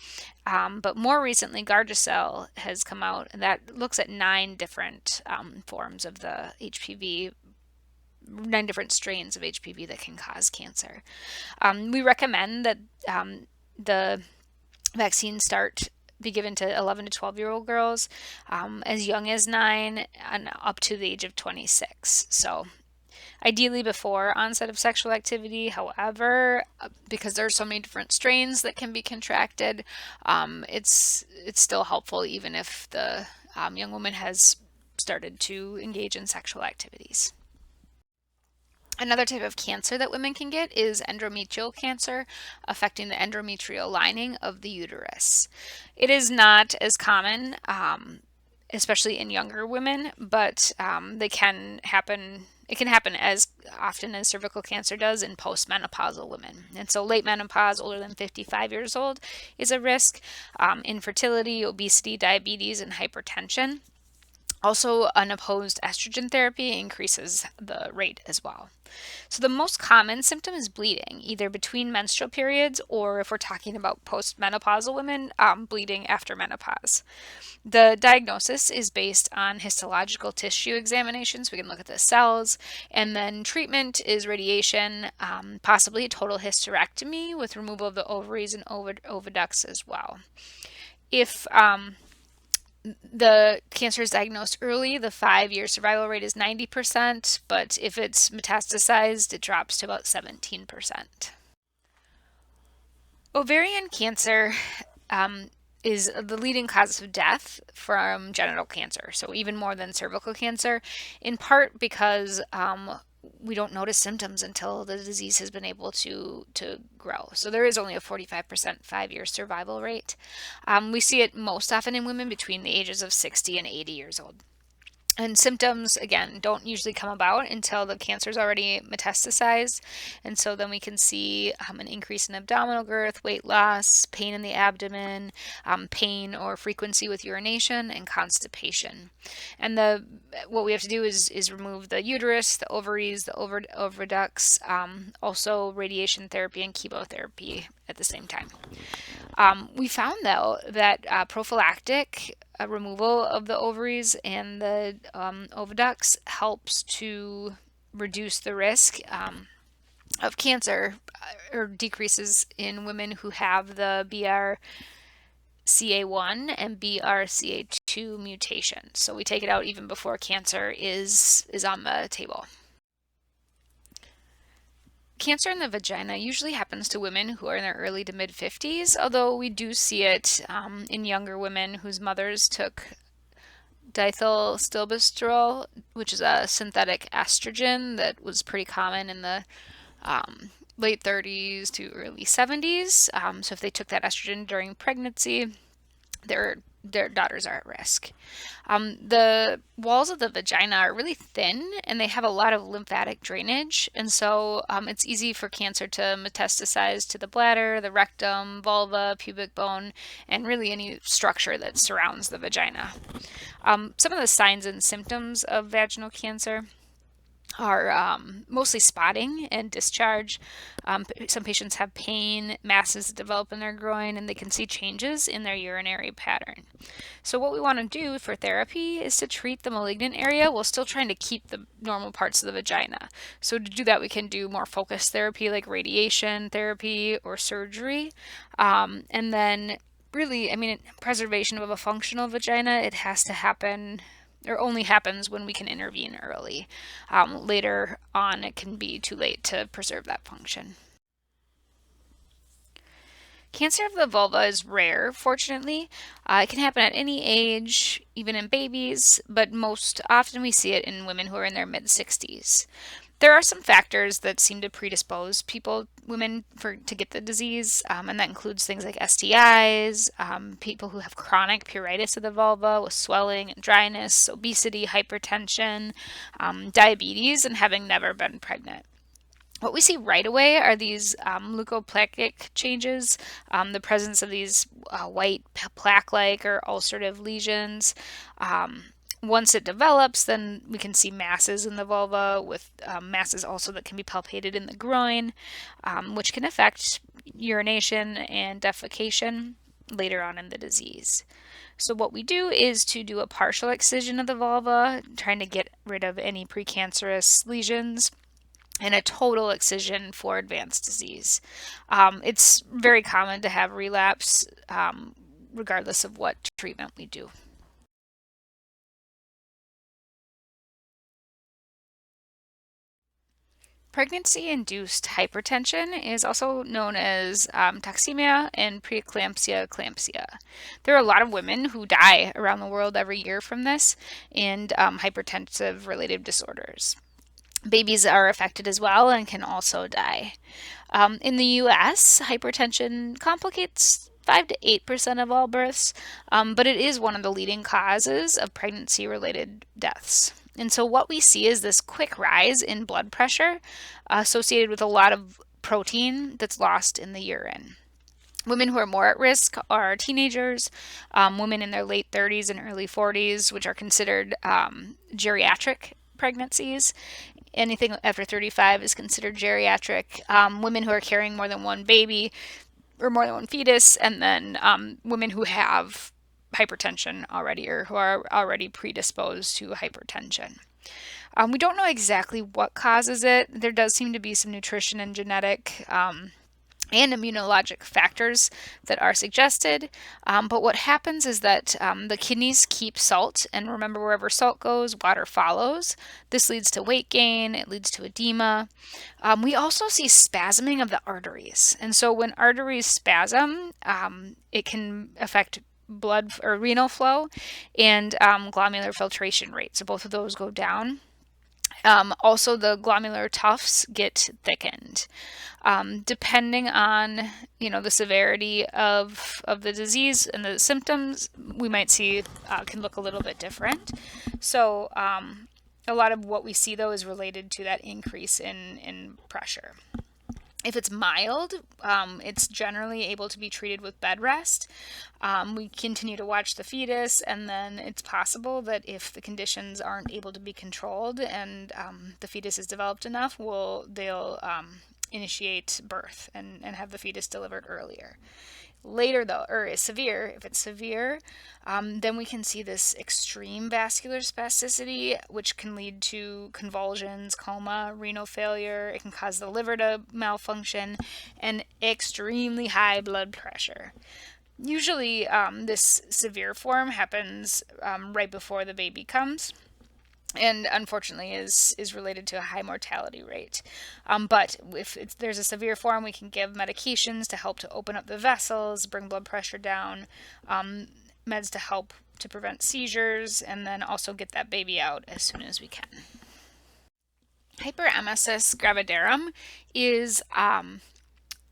But more recently, Gardasil has come out, and that looks at 9 different forms of the HPV, 9 different strains of HPV that can cause cancer. We recommend that the vaccine be given to 11 to 12-year-old girls as young as 9 and up to the age of 26. So ideally before onset of sexual activity. However, because there are so many different strains that can be contracted, it's still helpful even if the young woman has started to engage in sexual activities. Another type of cancer that women can get is endometrial cancer, affecting the endometrial lining of the uterus. It is not as common, especially in younger women, but they can happen. It can happen as often as cervical cancer does in postmenopausal women. And so late menopause, older than 55 years old, is a risk. Infertility, obesity, diabetes, and hypertension. Also, unopposed estrogen therapy increases the rate as well. So the most common symptom is bleeding, either between menstrual periods or, if we're talking about postmenopausal women, bleeding after menopause. The diagnosis is based on histological tissue examinations. We can look at the cells, and then treatment is radiation, possibly a total hysterectomy with removal of the ovaries and oviducts as well. If the cancer is diagnosed early, the 5-year survival rate is 90%, but if it's metastasized, it drops to about 17%. Ovarian cancer is the leading cause of death from genital cancer, so even more than cervical cancer, in part because we don't notice symptoms until the disease has been able to grow. So there is only a 45% 5-year survival rate. We see it most often in women between the ages of 60 and 80 years old. And symptoms, again, don't usually come about until the cancer is already metastasized. And so then we can see an increase in abdominal girth, weight loss, pain in the abdomen, pain or frequency with urination, and constipation. And what we have to do is remove the uterus, the ovaries, the oviducts, also radiation therapy and chemotherapy at the same time. We found, though, that prophylactic removal of the ovaries and the oviducts helps to reduce the risk of cancer, or decreases in women who have the BRCA1 and BRCA2 mutations. So we take it out even before cancer is on the table. Cancer in the vagina usually happens to women who are in their early to mid 50s, although we do see it in younger women whose mothers took dithylstilbestrol, which is a synthetic estrogen that was pretty common in the late 30s to early 70s. So if they took that estrogen during pregnancy, their daughters are at risk. The walls of the vagina are really thin and they have a lot of lymphatic drainage, and so it's easy for cancer to metastasize to the bladder, the rectum, vulva, pubic bone, and really any structure that surrounds the vagina. Some of the signs and symptoms of vaginal cancer are mostly spotting and discharge. Some patients have pain, masses develop in their groin, and they can see changes in their urinary pattern. So what we want to do for therapy is to treat the malignant area while still trying to keep the normal parts of the vagina. So to do that, we can do more focused therapy like radiation therapy or surgery. And then really, preservation of a functional vagina, it has to happen or only happens when we can intervene early. Later on, it can be too late to preserve that function. Cancer of the vulva is rare, fortunately. It can happen at any age, even in babies, but most often we see it in women who are in their mid-60s. There are some factors that seem to predispose women to get the disease, and that includes things like STIs, people who have chronic pruritus of the vulva with swelling and dryness, obesity, hypertension, diabetes, and having never been pregnant. What we see right away are these leukoplakic changes, the presence of these white plaque-like or ulcerative lesions. Once it develops, then we can see masses in the vulva with masses also that can be palpated in the groin, which can affect urination and defecation later on in the disease. So what we do is to do a partial excision of the vulva, trying to get rid of any precancerous lesions, and a total excision for advanced disease. It's very common to have relapse regardless of what treatment we do. Pregnancy-induced hypertension is also known as toxemia and preeclampsia. There are a lot of women who die around the world every year from this and hypertensive-related disorders. Babies are affected as well and can also die. In the U.S., hypertension complicates 5 to 8% of all births, but it is one of the leading causes of pregnancy-related deaths. And so what we see is this quick rise in blood pressure associated with a lot of protein that's lost in the urine. Women who are more at risk are teenagers, women in their late 30s and early 40s, which are considered geriatric pregnancies. Anything after 35 is considered geriatric. Women who are carrying more than one baby or more than one fetus, and then women who have hypertension already or who are already predisposed to hypertension. We don't know exactly what causes it. There does seem to be some nutrition and genetic and immunologic factors that are suggested. But what happens is that the kidneys keep salt, and remember, wherever salt goes, water follows. This leads to weight gain, it leads to edema. We also see spasming of the arteries. And so when arteries spasm, it can affect blood or renal flow and glomerular filtration rate. So both of those go down. Also, the glomerular tufts get thickened. Depending on the severity of the disease and the symptoms, we might see can look a little bit different. So a lot of what we see though is related to that increase in pressure. If it's mild, it's generally able to be treated with bed rest. We continue to watch the fetus, and then it's possible that if the conditions aren't able to be controlled and the fetus is developed enough, they'll initiate birth and have the fetus delivered earlier. Later though, or if it's severe, then we can see this extreme vascular spasticity, which can lead to convulsions, coma, renal failure. It can cause the liver to malfunction, and extremely high blood pressure. Usually this severe form happens right before the baby comes, and unfortunately is related to a high mortality rate. But if there's a severe form, we can give medications to help to open up the vessels, bring blood pressure down, meds to help to prevent seizures, and then also get that baby out as soon as we can. Hyperemesis gravidarum is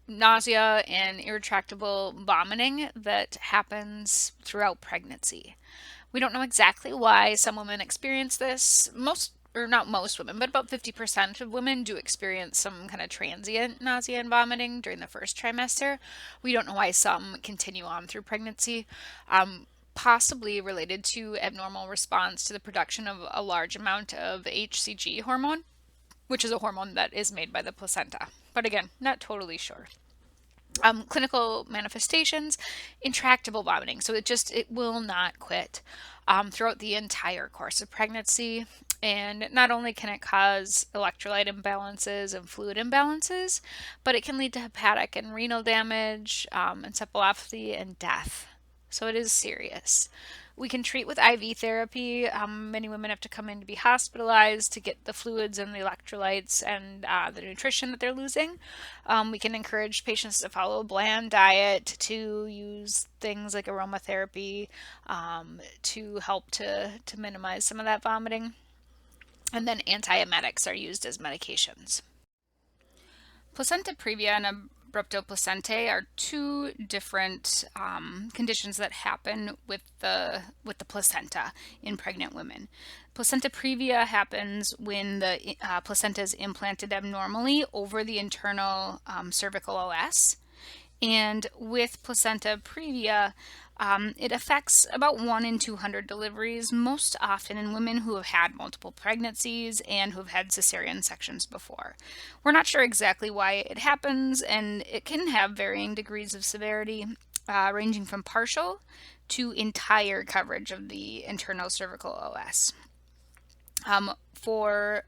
nausea and irretractable vomiting that happens throughout pregnancy. We don't know exactly why some women experience this. Not most women, but about 50% of women do experience some kind of transient nausea and vomiting during the first trimester. We don't know why some continue on through pregnancy. Possibly related to abnormal response to the production of a large amount of HCG hormone, which is a hormone that is made by the placenta. But again, not totally sure. Clinical manifestations, intractable vomiting. So it will not quit throughout the entire course of pregnancy. And not only can it cause electrolyte imbalances and fluid imbalances, but it can lead to hepatic and renal damage, encephalopathy, and death. So it is serious. We can treat with IV therapy. Many women have to come in to be hospitalized to get the fluids and the electrolytes and the nutrition that they're losing. We can encourage patients to follow a bland diet, to use things like aromatherapy to help to minimize some of that vomiting. And then antiemetics are used as medications. Placenta previa and abruptoplacentae are two different conditions that happen with the placenta in pregnant women. Placenta previa happens when the placenta is implanted abnormally over the internal cervical OS. And with placenta previa, it affects about 1 in 200 deliveries, most often in women who have had multiple pregnancies and who have had cesarean sections before. We're not sure exactly why it happens, and it can have varying degrees of severity, ranging from partial to entire coverage of the internal cervical OS. For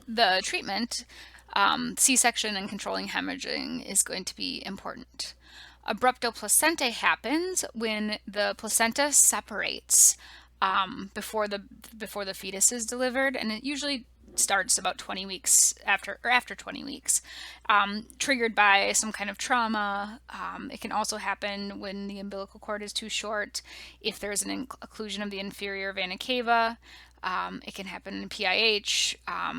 the treatment, C-section and controlling hemorrhaging is going to be important. Abruptoplacentae happens when the placenta separates before the fetus is delivered, and it usually starts about 20 weeks after 20 weeks, triggered by some kind of trauma. It can also happen when the umbilical cord is too short, if there's an occlusion of the inferior vena cava. It can happen in PIH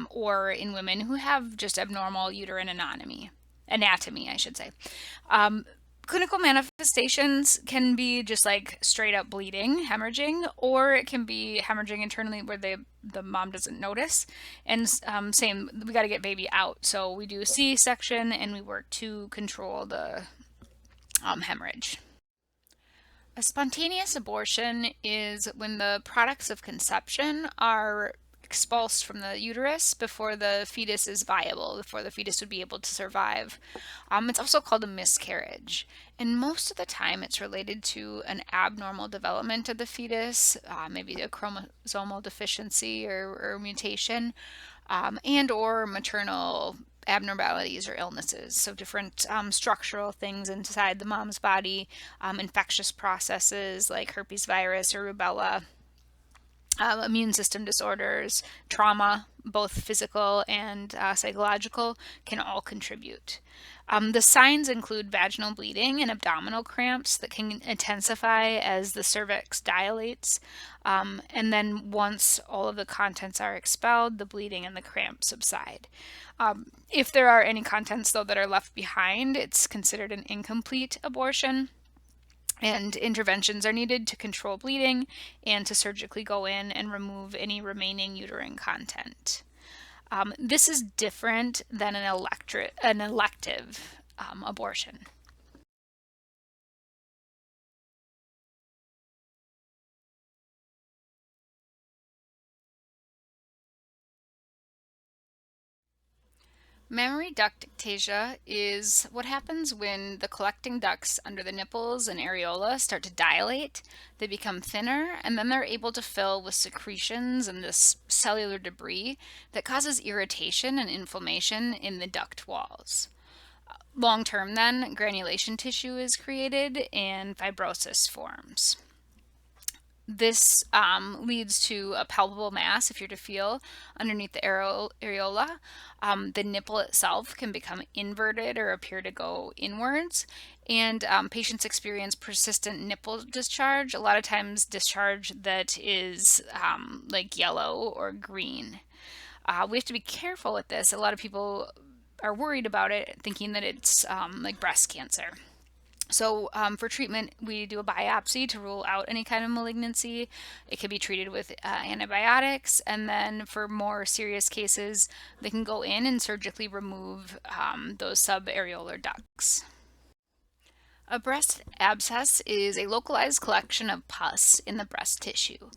or in women who have just abnormal uterine anatomy, I should say. Clinical manifestations can be just like straight up bleeding, hemorrhaging, or it can be hemorrhaging internally where the mom doesn't notice. And same, we got to get baby out. So we do a C-section and we work to control the hemorrhage. A spontaneous abortion is when the products of conception are expulsed from the uterus before the fetus is viable, before the fetus would be able to survive. It's also called a miscarriage. And most of the time it's related to an abnormal development of the fetus, maybe a chromosomal deficiency or mutation, and or maternal abnormalities or illnesses. So different structural things inside the mom's body, infectious processes like herpes virus or rubella, immune system disorders, trauma, both physical and psychological, can all contribute. The signs include vaginal bleeding and abdominal cramps that can intensify as the cervix dilates. And then once all of the contents are expelled, the bleeding and the cramps subside. If there are any contents, though, that are left behind, it's considered an incomplete abortion. And interventions are needed to control bleeding and to surgically go in and remove any remaining uterine content. This is different than an elective abortion. Mammary duct ectasia is what happens when the collecting ducts under the nipples and areola start to dilate. They become thinner, and then they're able to fill with secretions and this cellular debris that causes irritation and inflammation in the duct walls. Long term, then, granulation tissue is created and fibrosis forms. This leads to a palpable mass if you're to feel underneath the areola. The nipple itself can become inverted or appear to go inwards. And patients experience persistent nipple discharge, a lot of times discharge that is like yellow or green. We have to be careful with this. A lot of people are worried about it, thinking that it's like breast cancer. So, for treatment, we do a biopsy to rule out any kind of malignancy. It can be treated with antibiotics, and then for more serious cases, they can go in and surgically remove those subareolar ducts. A breast abscess is a localized collection of pus in the breast tissue.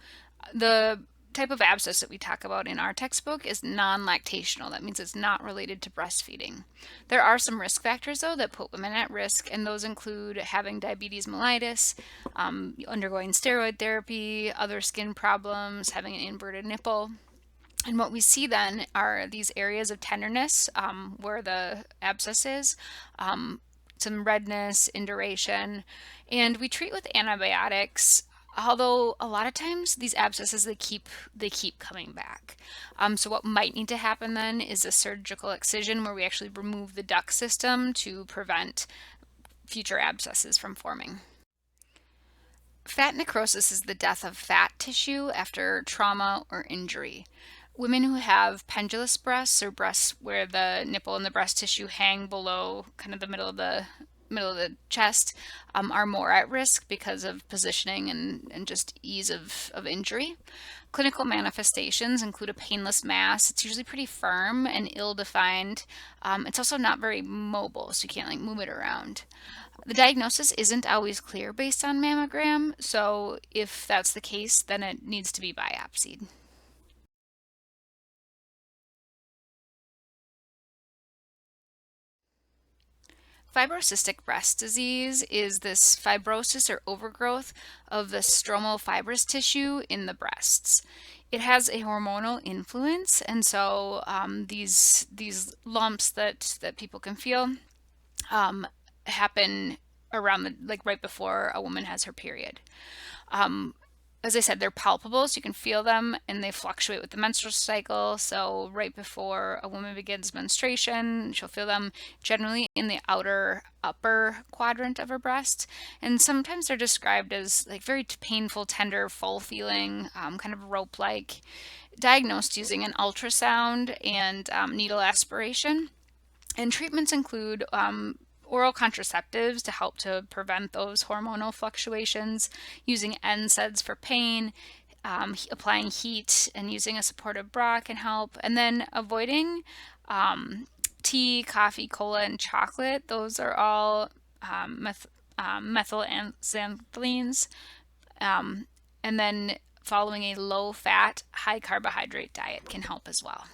The type of abscess that we talk about in our textbook is non-lactational. That means it's not related to breastfeeding. There are some risk factors, though, that put women at risk, and those include having diabetes mellitus, undergoing steroid therapy, other skin problems, having an inverted nipple. And what we see then are these areas of tenderness where the abscess is, some redness, induration, and we treat with antibiotics. Although a lot of times these abscesses they keep coming back. So what might need to happen then is a surgical excision where we actually remove the duct system to prevent future abscesses from forming. Fat necrosis is the death of fat tissue after trauma or injury. Women who have pendulous breasts or breasts where the nipple and the breast tissue hang below kind of the middle of the chest are more at risk because of positioning and just ease of injury. Clinical manifestations include a painless mass. It's usually pretty firm and ill-defined. It's also not very mobile, so you can't like move it around. The diagnosis isn't always clear based on mammogram, so if that's the case, then it needs to be biopsied. Fibrocystic breast disease is this fibrosis or overgrowth of the stromal fibrous tissue in the breasts. It has a hormonal influence, and so these lumps that people can feel um, happen around the like right before a woman has her period. Um, as I said, they're palpable, so you can feel them, and they fluctuate with the menstrual cycle. So, right before a woman begins menstruation, she'll feel them generally in the outer upper quadrant of her breast. And sometimes they're described as like very painful, tender, full feeling, kind of rope like, diagnosed using an ultrasound and needle aspiration. And treatments include oral contraceptives to help to prevent those hormonal fluctuations, using NSAIDs for pain, applying heat, and using a supportive bra can help. And then avoiding tea, coffee, cola, and chocolate. Those are all methylxanthines. And then following a low fat, high carbohydrate diet can help as well.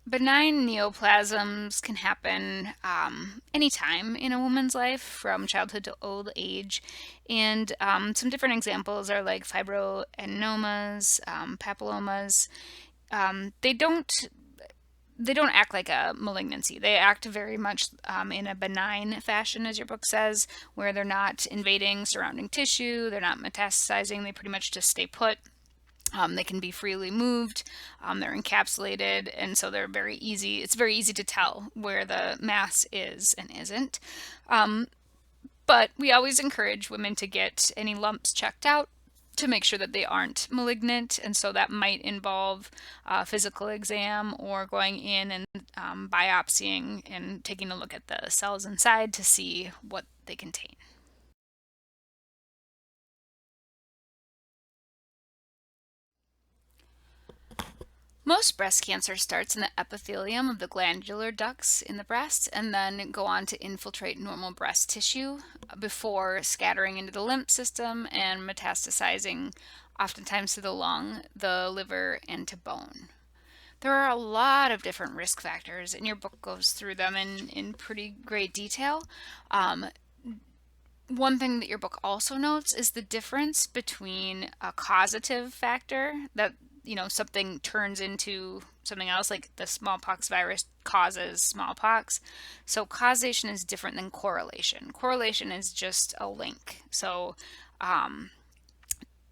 Benign neoplasms can happen anytime in a woman's life, from childhood to old age. And some different examples are like fibroadenomas, papillomas. They don't act like a malignancy. They act very much in a benign fashion, as your book says, where they're not invading surrounding tissue, they're not metastasizing, they pretty much just stay put. They can be freely moved, they're encapsulated, and so they're very easy. It's very easy to tell where the mass is and isn't. But we always encourage women to get any lumps checked out to make sure that they aren't malignant, and so that might involve a physical exam or going in and biopsying and taking a look at the cells inside to see what they contain. Most breast cancer starts in the epithelium of the glandular ducts in the breast and then go on to infiltrate normal breast tissue before scattering into the lymph system and metastasizing oftentimes to the lung, the liver, and to bone. There are a lot of different risk factors, and your book goes through them in pretty great detail. One thing that your book also notes is the difference between a causative factor that something turns into something else, like the smallpox virus causes smallpox. So causation is different than correlation. Correlation is just a link. So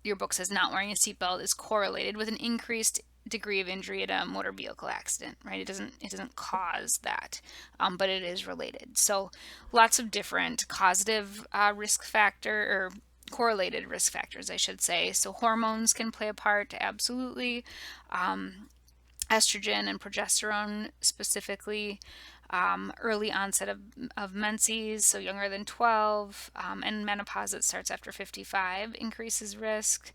your book says not wearing a seatbelt is correlated with an increased degree of injury in a motor vehicle accident, right? It doesn't cause that, but it is related. So lots of different causative risk factor or correlated risk factors, I should say. So hormones can play a part, absolutely. Estrogen and progesterone specifically, early onset of menses, so younger than 12, and menopause that starts after 55 increases risk.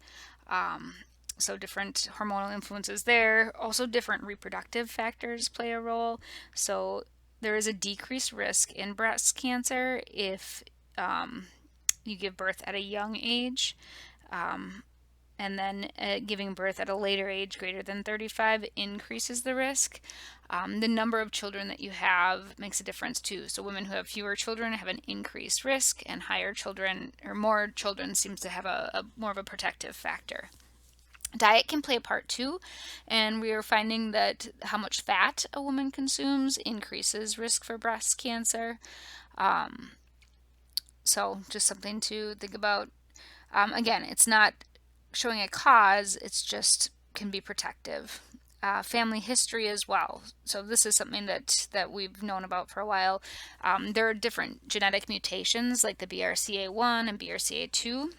So different hormonal influences there. Also different reproductive factors play a role. So there is a decreased risk in breast cancer if you give birth at a young age. And then giving birth at a later age greater than 35 increases the risk. The number of children that you have makes a difference too. So women who have fewer children have an increased risk, and higher children or more children seems to have a more of a protective factor. Diet can play a part too, and we are finding that how much fat a woman consumes increases risk for breast cancer. So just something to think about. Again, it's not showing a cause, it's just can be protective. Family history as well. So this is something that we've known about for a while. There are different genetic mutations like the BRCA1 and BRCA2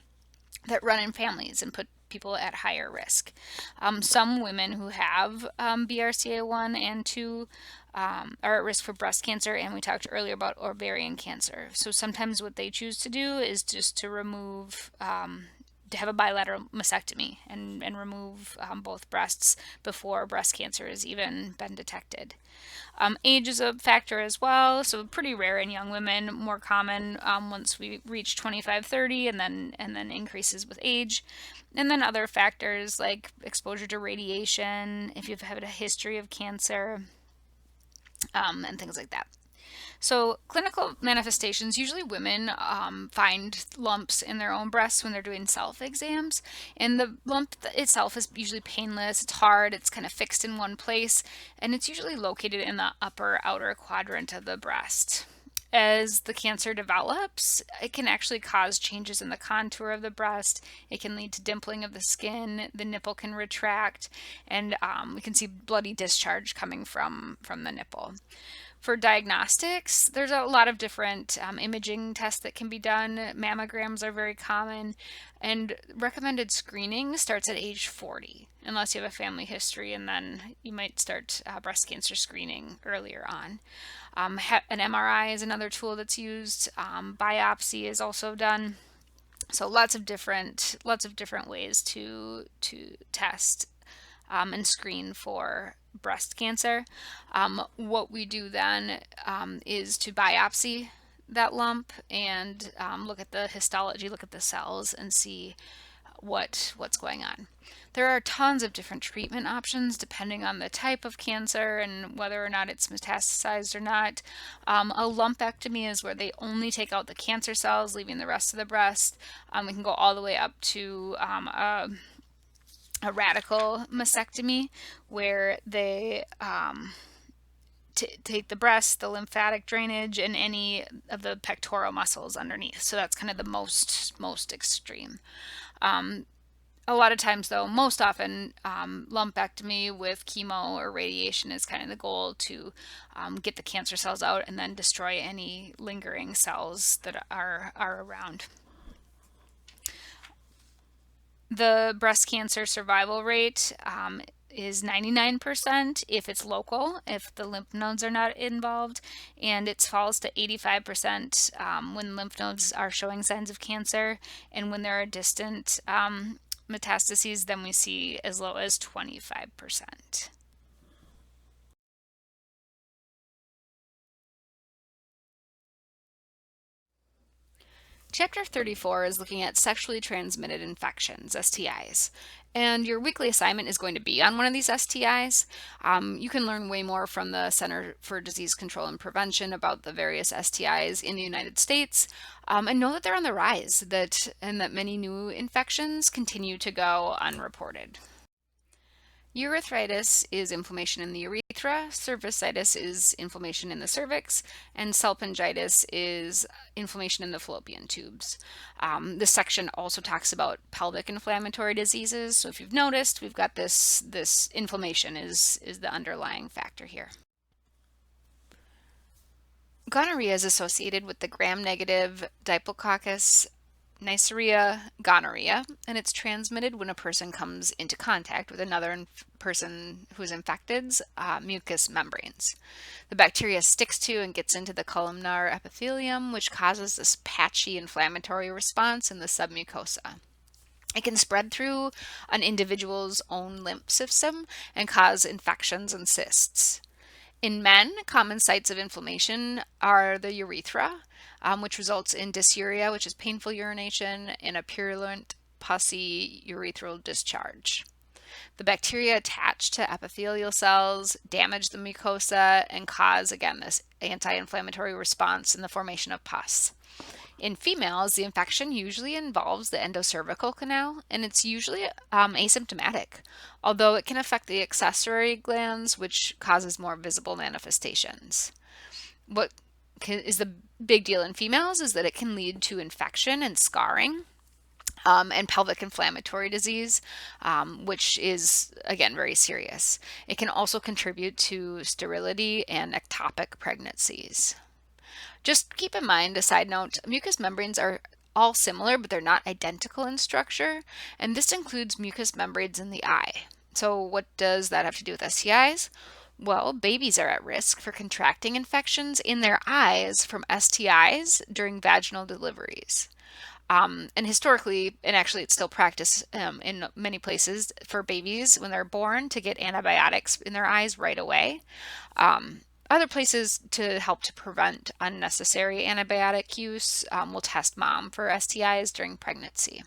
that run in families and put people at higher risk. Some women who have BRCA1 and 2 are at risk for breast cancer, and we talked earlier about ovarian cancer. So sometimes what they choose to do is just to remove, to have a bilateral mastectomy and remove both breasts before breast cancer has even been detected. Age is a factor as well, so pretty rare in young women, more common once we reach 25, 30, and then increases with age. And then other factors like exposure to radiation, if you've had a history of cancer, and things like that. So clinical manifestations, usually women find lumps in their own breasts when they're doing self-exams, and the lump itself is usually painless, it's hard, it's kind of fixed in one place, and it's usually located in the upper outer quadrant of the breast. As the cancer develops, it can actually cause changes in the contour of the breast. It can lead to dimpling of the skin. The nipple can retract, and we can see bloody discharge coming from the nipple. For diagnostics, there's a lot of different imaging tests that can be done. Mammograms are very common, and recommended screening starts at age 40, unless you have a family history, and then you might start breast cancer screening earlier on. An MRI is another tool that's used. Biopsy is also done. So lots of different ways to test and screen for breast cancer. What we do then is to biopsy that lump and look at the histology, look at the cells, and see what's going on. There are tons of different treatment options depending on the type of cancer and whether or not it's metastasized or not. A lumpectomy is where they only take out the cancer cells, leaving the rest of the breast. We can go all the way up to a radical mastectomy, where they take the breast, the lymphatic drainage, and any of the pectoral muscles underneath. So that's kind of the most extreme. A lot of times, though, most often, lumpectomy with chemo or radiation is kind of the goal to get the cancer cells out and then destroy any lingering cells that are around. The breast cancer survival rate is 99% if it's local, if the lymph nodes are not involved, and it falls to 85% when lymph nodes are showing signs of cancer, and when there are distant metastases, then we see as low as 25%. Chapter 34 is looking at sexually transmitted infections, STIs. And your weekly assignment is going to be on one of these STIs. You can learn way more from the Center for Disease Control and Prevention about the various STIs in the United States, and know that they're on the rise, and that many new infections continue to go unreported. Urethritis is inflammation in the urethra, cervicitis is inflammation in the cervix, and salpingitis is inflammation in the fallopian tubes. This section also talks about pelvic inflammatory diseases. So if you've noticed, we've got this inflammation is the underlying factor here. Gonorrhea is associated with the gram-negative Diplodocus Neisseria gonorrhea, and it's transmitted when a person comes into contact with another person who's infected's mucous membranes. The bacteria sticks to and gets into the columnar epithelium, which causes this patchy inflammatory response in the submucosa. It can spread through an individual's own lymph system and cause infections and cysts. In men, common sites of inflammation are the urethra, which results in dysuria, which is painful urination, and a purulent, pussy urethral discharge. The bacteria attach to epithelial cells, damage the mucosa, and cause, again, this anti-inflammatory response in the formation of pus. In females, the infection usually involves the endocervical canal, and it's usually asymptomatic, although it can affect the accessory glands, which causes more visible manifestations. What is the big deal in females is that it can lead to infection and scarring. And pelvic inflammatory disease, which is, again, very serious. It can also contribute to sterility and ectopic pregnancies. Just keep in mind, a side note, mucous membranes are all similar, but they're not identical in structure, and this includes mucous membranes in the eye. So what does that have to do with STIs? Well, babies are at risk for contracting infections in their eyes from STIs during vaginal deliveries. And historically, and actually it's still practiced in many places for babies when they're born to get antibiotics in their eyes right away. Other places to help to prevent unnecessary antibiotic use will test mom for STIs during pregnancy.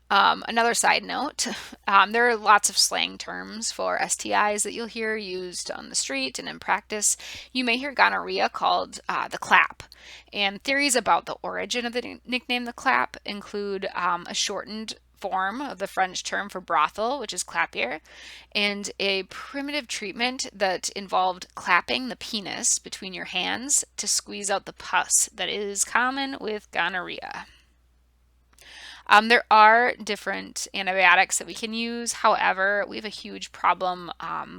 Another side note, there are lots of slang terms for STIs that you'll hear used on the street and in practice. You may hear gonorrhea called the clap. And theories about the origin of the nickname the clap include a shortened form of the French term for brothel, which is clapier, and a primitive treatment that involved clapping the penis between your hands to squeeze out the pus that is common with gonorrhea. There are different antibiotics that we can use. However, we have a huge problem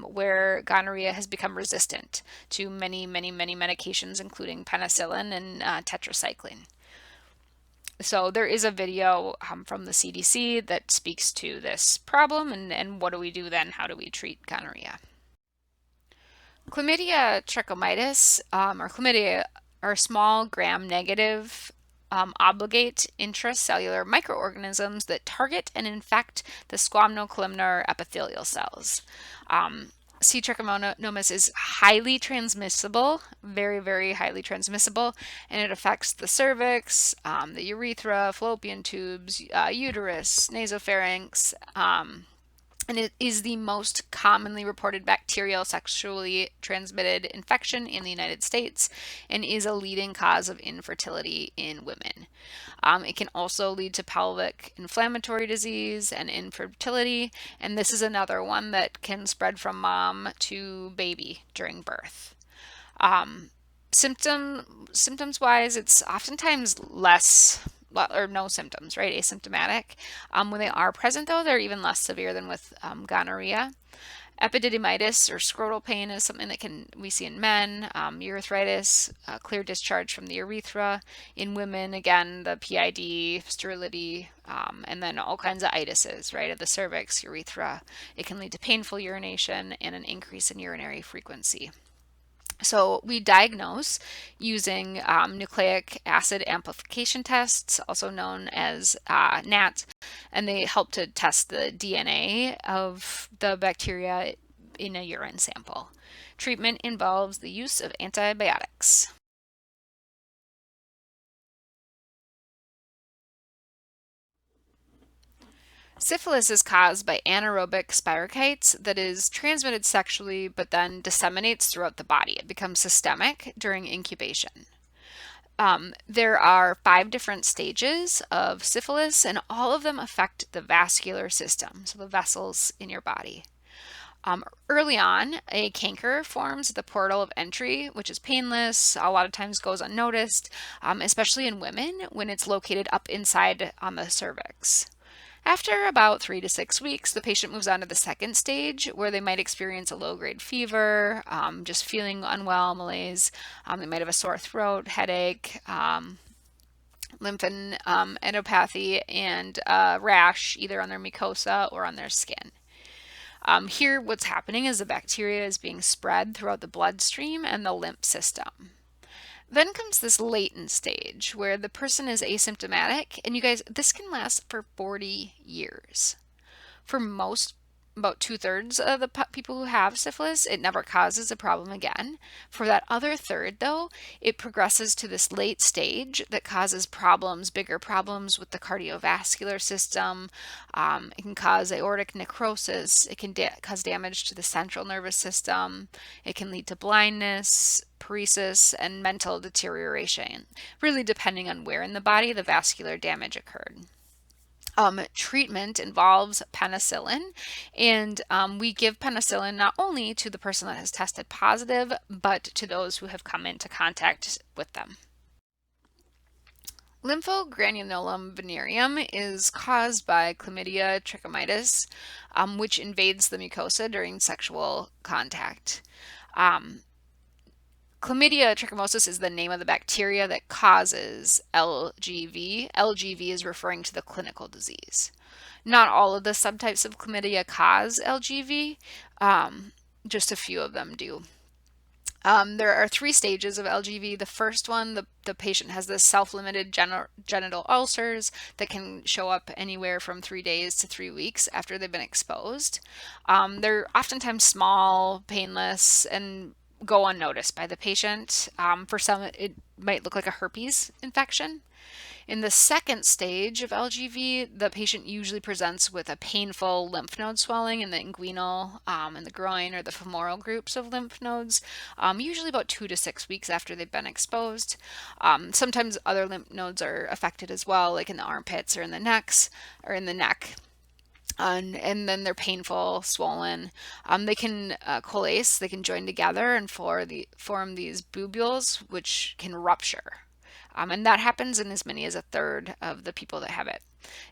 where gonorrhea has become resistant to many medications, including penicillin and tetracycline. So there is a video from the CDC that speaks to this problem and what do we do then? How do we treat gonorrhea? Chlamydia trachomatis, or chlamydia, are small gram-negative obligate intracellular microorganisms that target and infect the squamnocolumnar epithelial cells. C. trichomonomus is highly transmissible, very highly transmissible, and it affects the cervix, the urethra, fallopian tubes, uterus, nasopharynx, and it is the most commonly reported bacterial sexually transmitted infection in the United States and is a leading cause of infertility in women. It can also lead to pelvic inflammatory disease and infertility, and this is another one that can spread from mom to baby during birth. Symptoms wise, it's oftentimes less or no symptoms, right? Asymptomatic. When they are present, though, they're even less severe than with gonorrhea. Epididymitis or scrotal pain is something that we see in men. Urethritis, clear discharge from the urethra. In women, again, the PID, sterility, and then all kinds of itises, right, of the cervix, urethra. It can lead to painful urination and an increase in urinary frequency. So we diagnose using nucleic acid amplification tests, also known as NAT, and they help to test the DNA of the bacteria in a urine sample. Treatment involves the use of antibiotics. Syphilis is caused by anaerobic spirochetes that is transmitted sexually but then disseminates throughout the body. It becomes systemic during incubation. There are 5 different stages of syphilis, and all of them affect the vascular system, so the vessels in your body. Early on, a canker forms at the portal of entry, which is painless, a lot of times goes unnoticed, especially in women when it's located up inside on the cervix. After about 3 to 6 weeks, the patient moves on to the second stage where they might experience a low-grade fever, just feeling unwell, malaise. They might have a sore throat, headache, lymphadenopathy, and rash either on their mucosa or on their skin. Here, what's happening is the bacteria is being spread throughout the bloodstream and the lymph system. Then comes this latent stage where the person is asymptomatic, and you guys, this can last for 40 years. For most, about 2/3 of the people who have syphilis, it never causes a problem again. For that other third, though, it progresses to this late stage that causes problems, bigger problems with the cardiovascular system. It can cause aortic necrosis. It can cause damage to the central nervous system. It can lead to blindness, paresis, and mental deterioration, really depending on where in the body the vascular damage occurred. Treatment involves penicillin, and we give penicillin not only to the person that has tested positive, but to those who have come into contact with them. Lymphogranuloma venereum is caused by chlamydia trachomatis, which invades the mucosa during sexual contact. Chlamydia trachomatis is the name of the bacteria that causes LGV. LGV is referring to the clinical disease. Not all of the subtypes of chlamydia cause LGV, just a few of them do. There are 3 stages of LGV. The first one, the patient has this self-limited genital ulcers that can show up anywhere from 3 days to 3 weeks after they've been exposed. They're oftentimes small, painless, and go unnoticed by the patient. For some, it might look like a herpes infection. In the second stage of LGV, the patient usually presents with a painful lymph node swelling in the inguinal and the groin or the femoral groups of lymph nodes, usually about 2 to 6 weeks after they've been exposed. Sometimes other lymph nodes are affected as well, like in the armpits or in the necks or in the neck. And then they're painful, swollen. They can coalesce, they can join together and form these bubules, which can rupture. And that happens in as many as a third of the people that have it.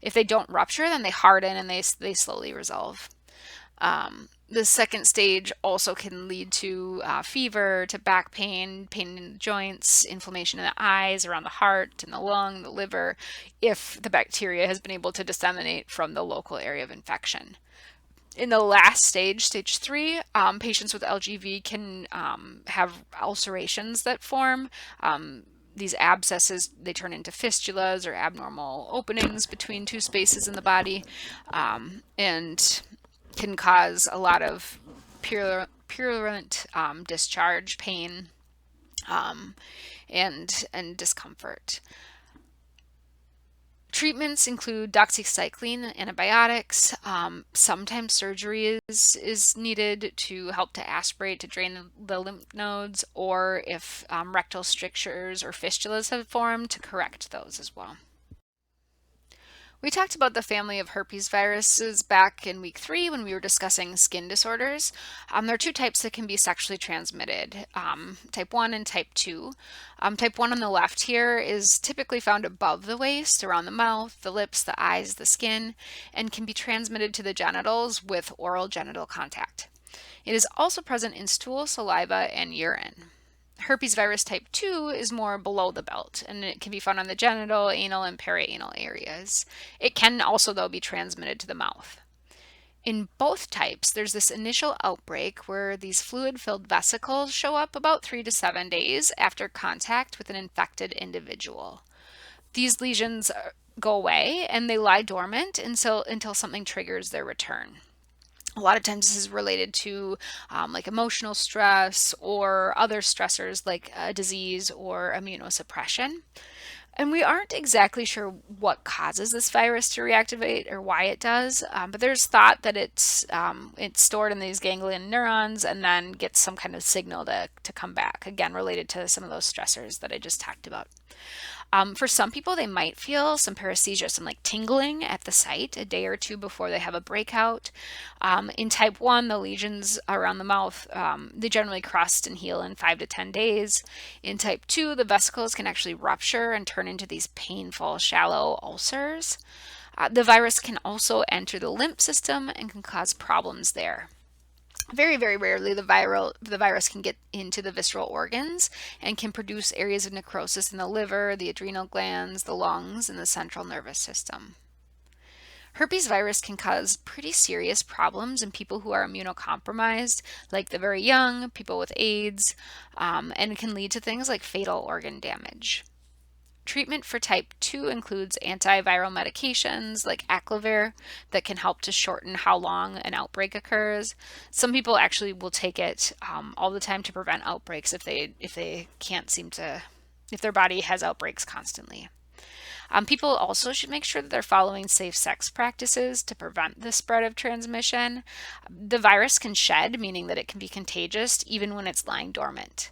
If they don't rupture, then they harden and they slowly resolve. The second stage also can lead to fever, to back pain, pain in the joints, inflammation in the eyes, around the heart, in the lung, the liver, if the bacteria has been able to disseminate from the local area of infection. In the last stage, stage 3, patients with LGV can have ulcerations that form. These abscesses, they turn into fistulas or abnormal openings between 2 spaces in the body, and can cause a lot of purulent discharge, pain, and discomfort. Treatments include doxycycline, antibiotics. Sometimes surgery is needed to help to aspirate, to drain the lymph nodes, or if rectal strictures or fistulas have formed, to correct those as well. We talked about the family of herpes viruses back in week 3 when we were discussing skin disorders. There are 2 types that can be sexually transmitted, type 1 and type 2. Type 1 on the left here is typically found above the waist, around the mouth, the lips, the eyes, the skin, and can be transmitted to the genitals with oral genital contact. It is also present in stool, saliva, and urine. Herpes virus type 2 is more below the belt, and it can be found on the genital, anal, and perianal areas. It can also, though, be transmitted to the mouth. In both types, there's this initial outbreak where these fluid-filled vesicles show up about 3 to 7 days after contact with an infected individual. These lesions go away, and they lie dormant until something triggers their return. A lot of times this is related to like emotional stress or other stressors like a disease or immunosuppression. And we aren't exactly sure what causes this virus to reactivate or why it does, but there's thought that it's stored in these ganglion neurons and then gets some kind of signal to come back, again, related to some of those stressors that I just talked about. For some people, they might feel some paresthesia, some like tingling at the site a day or two before they have a breakout. In type 1, the lesions around the mouth, they generally crust and heal in 5 to 10 days. In type 2, the vesicles can actually rupture and turn into these painful, shallow ulcers. The virus can also enter the lymph system and can cause problems there. Very, very rarely the virus can get into the visceral organs and can produce areas of necrosis in the liver, the adrenal glands, the lungs, and the central nervous system. Herpes virus can cause pretty serious problems in people who are immunocompromised, like the very young, people with AIDS, and can lead to things like fatal organ damage. Treatment for type 2 includes antiviral medications like Aclovir that can help to shorten how long an outbreak occurs. Some people actually will take it all the time to prevent outbreaks if they can't seem to if their body has outbreaks constantly. People also should make sure that they're following safe sex practices to prevent the spread of transmission. The virus can shed, meaning that it can be contagious even when it's lying dormant.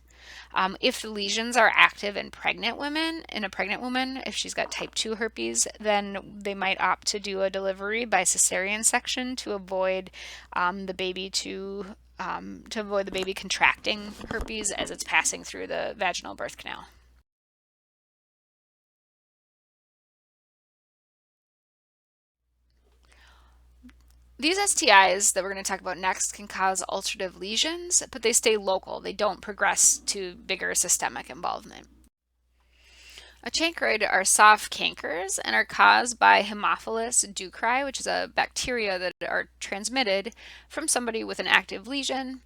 If the lesions are active in a pregnant woman, if she's got type 2 herpes, then they might opt to do a delivery by cesarean section to avoid the baby to avoid the baby contracting herpes as it's passing through the vaginal birth canal. These STIs that we're going to talk about next can cause ulcerative lesions, but they stay local. They don't progress to bigger systemic involvement. A chancroid are soft cankers and are caused by Haemophilus ducreyi, which is a bacteria that are transmitted from somebody with an active lesion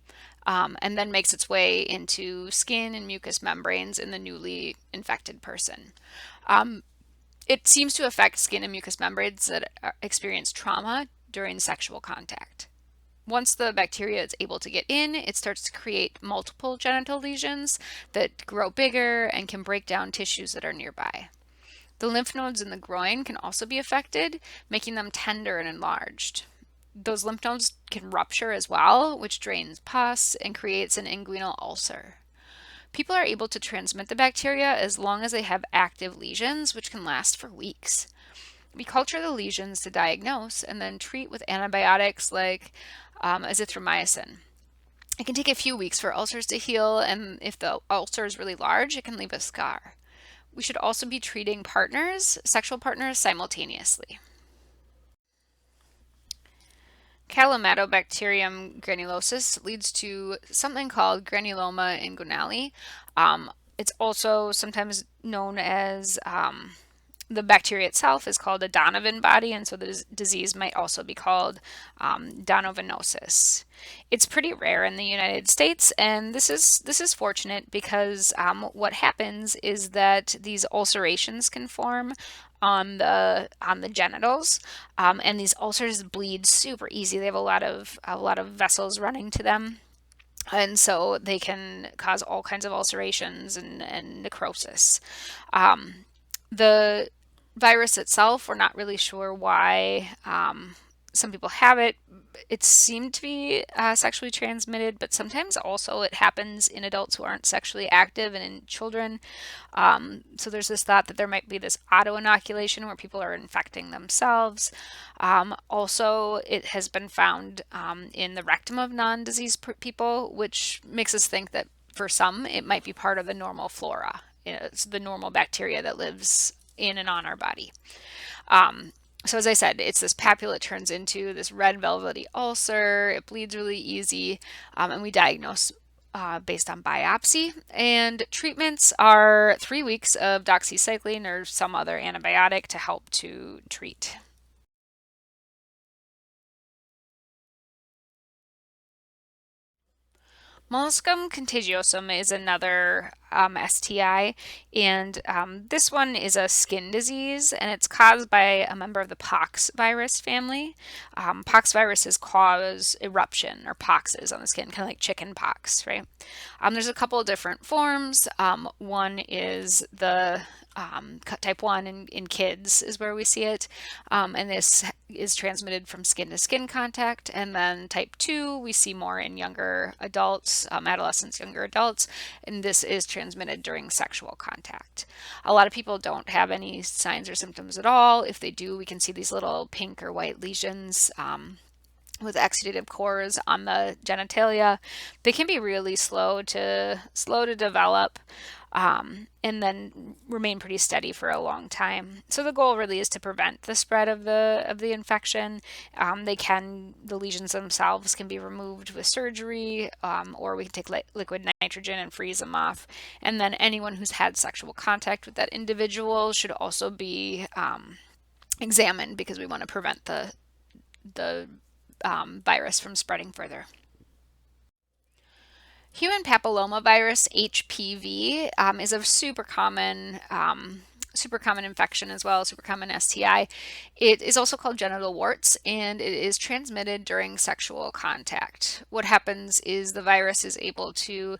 and then makes its way into skin and mucous membranes in the newly infected person. Um, it seems to affect skin and mucous membranes that experience trauma during sexual contact. Once the bacteria is able to get in, it starts to create multiple genital lesions that grow bigger and can break down tissues that are nearby. The lymph nodes in the groin can also be affected, making them tender and enlarged. Those lymph nodes can rupture as well, which drains pus and creates an inguinal ulcer. People are able to transmit the bacteria as long as they have active lesions, which can last for weeks. We culture the lesions to diagnose and then treat with antibiotics like azithromycin. It can take a few weeks for ulcers to heal, and if the ulcer is really large, it can leave a scar. We should also be treating sexual partners, simultaneously. Calamantobacterium granulosus leads to something called granuloma inguinale. It's also sometimes known as the bacteria itself is called a Donovan body, and so the disease might also be called donovanosis. It's pretty rare in the United States, and this is fortunate because what happens is that these ulcerations can form on the genitals, and these ulcers bleed super easy. They have a lot of vessels running to them. And so they can cause all kinds of ulcerations and necrosis. The virus itself, we're not really sure why some people have it. It seemed to be sexually transmitted, but sometimes also it happens in adults who aren't sexually active and in children. So there's this thought that there might be this auto inoculation where people are infecting themselves. Also, it has been found in the rectum of non-diseased people, which makes us think that for some it might be part of the normal flora. It's the normal bacteria that lives in and on our body. So as I said, it's this papule that turns into this red velvety ulcer. It bleeds really easy, and we diagnose based on biopsy. And treatments are 3 weeks of doxycycline or some other antibiotic to help to treat. Molluscum contagiosum is another STI, and this one is a skin disease, and it's caused by a member of the pox virus family. Pox viruses cause eruption or poxes on the skin, kind of like chicken pox, right? There's a couple of different forms. One is the type 1 in kids is where we see it. And this is transmitted from skin to skin contact. And then type 2, we see more in younger adults, adolescents, younger adults. And this is transmitted during sexual contact. A lot of people don't have any signs or symptoms at all. If they do, we can see these little pink or white lesions. With exudative cores on the genitalia. They can be really slow to develop, and then remain pretty steady for a long time. So the goal really is to prevent the spread of the infection. The lesions themselves can be removed with surgery, or we can take liquid nitrogen and freeze them off. And then anyone who's had sexual contact with that individual should also be examined, because we want to prevent the virus from spreading further. Human papillomavirus (HPV) is a super common infection as well, super common STI. It is also called genital warts, and it is transmitted during sexual contact. What happens is the virus is able to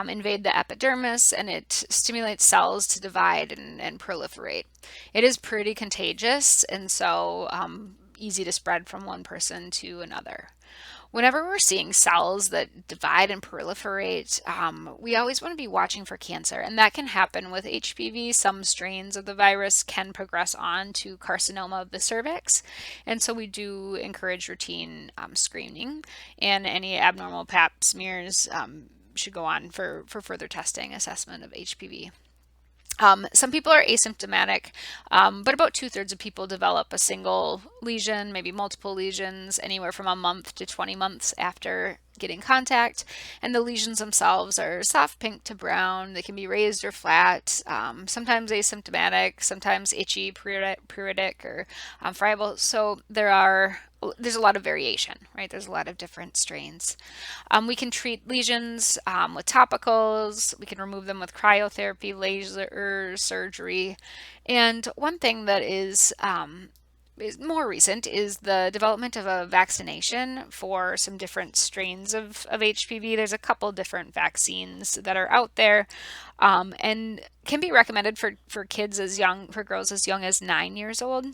invade the epidermis, and it stimulates cells to divide and proliferate. It is pretty contagious, and so easy to spread from one person to another. Whenever we're seeing cells that divide and proliferate, we always want to be watching for cancer, and that can happen with HPV. Some strains of the virus can progress on to carcinoma of the cervix, and so we do encourage routine screening, and any abnormal pap smears should go on for further testing assessment of HPV. Some people are asymptomatic, but about 2/3 of people develop a single lesion, maybe multiple lesions, anywhere from a month to 20 months after getting contact. And the lesions themselves are soft pink to brown. They can be raised or flat, sometimes asymptomatic, sometimes itchy, pruritic, or friable. So there's a lot of variation, right? There's a lot of different strains. We can treat lesions with topicals. We can remove them with cryotherapy, laser surgery. And one thing that is more recent is the development of a vaccination for some different strains of HPV. There's a couple different vaccines that are out there, and can be recommended for girls as young as 9 years old.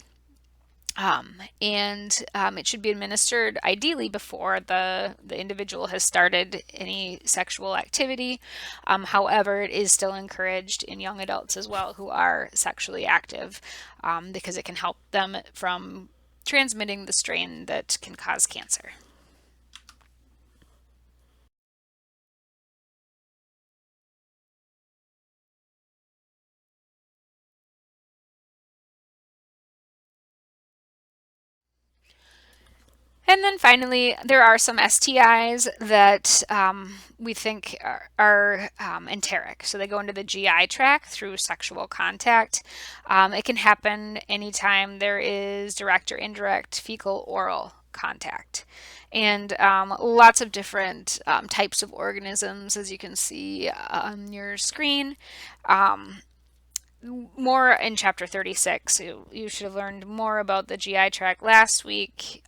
And it should be administered ideally before the individual has started any sexual activity. However, it is still encouraged in young adults as well who are sexually active, because it can help them from transmitting the strain that can cause cancer. And then finally, there are some STIs that we think are enteric. So they go into the GI tract through sexual contact. It can happen anytime there is direct or indirect fecal oral contact. And lots of different types of organisms, as you can see on your screen. More in chapter 36. You should have learned more about the GI tract last week,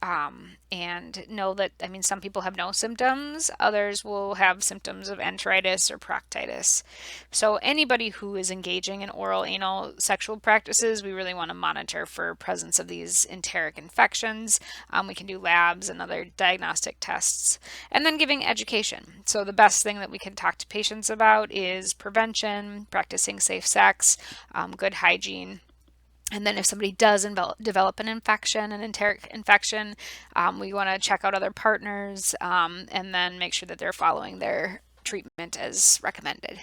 and know that, I mean, some people have no symptoms, others will have symptoms of enteritis or proctitis. So anybody who is engaging in oral anal sexual practices, we really want to monitor for presence of these enteric infections. We can do labs and other diagnostic tests, and then giving education. So the best thing that we can talk to patients about is prevention, practicing safe sex, good hygiene. And then if somebody does develop an infection, an enteric infection, we want to check out other partners, and then make sure that they're following their treatment as recommended.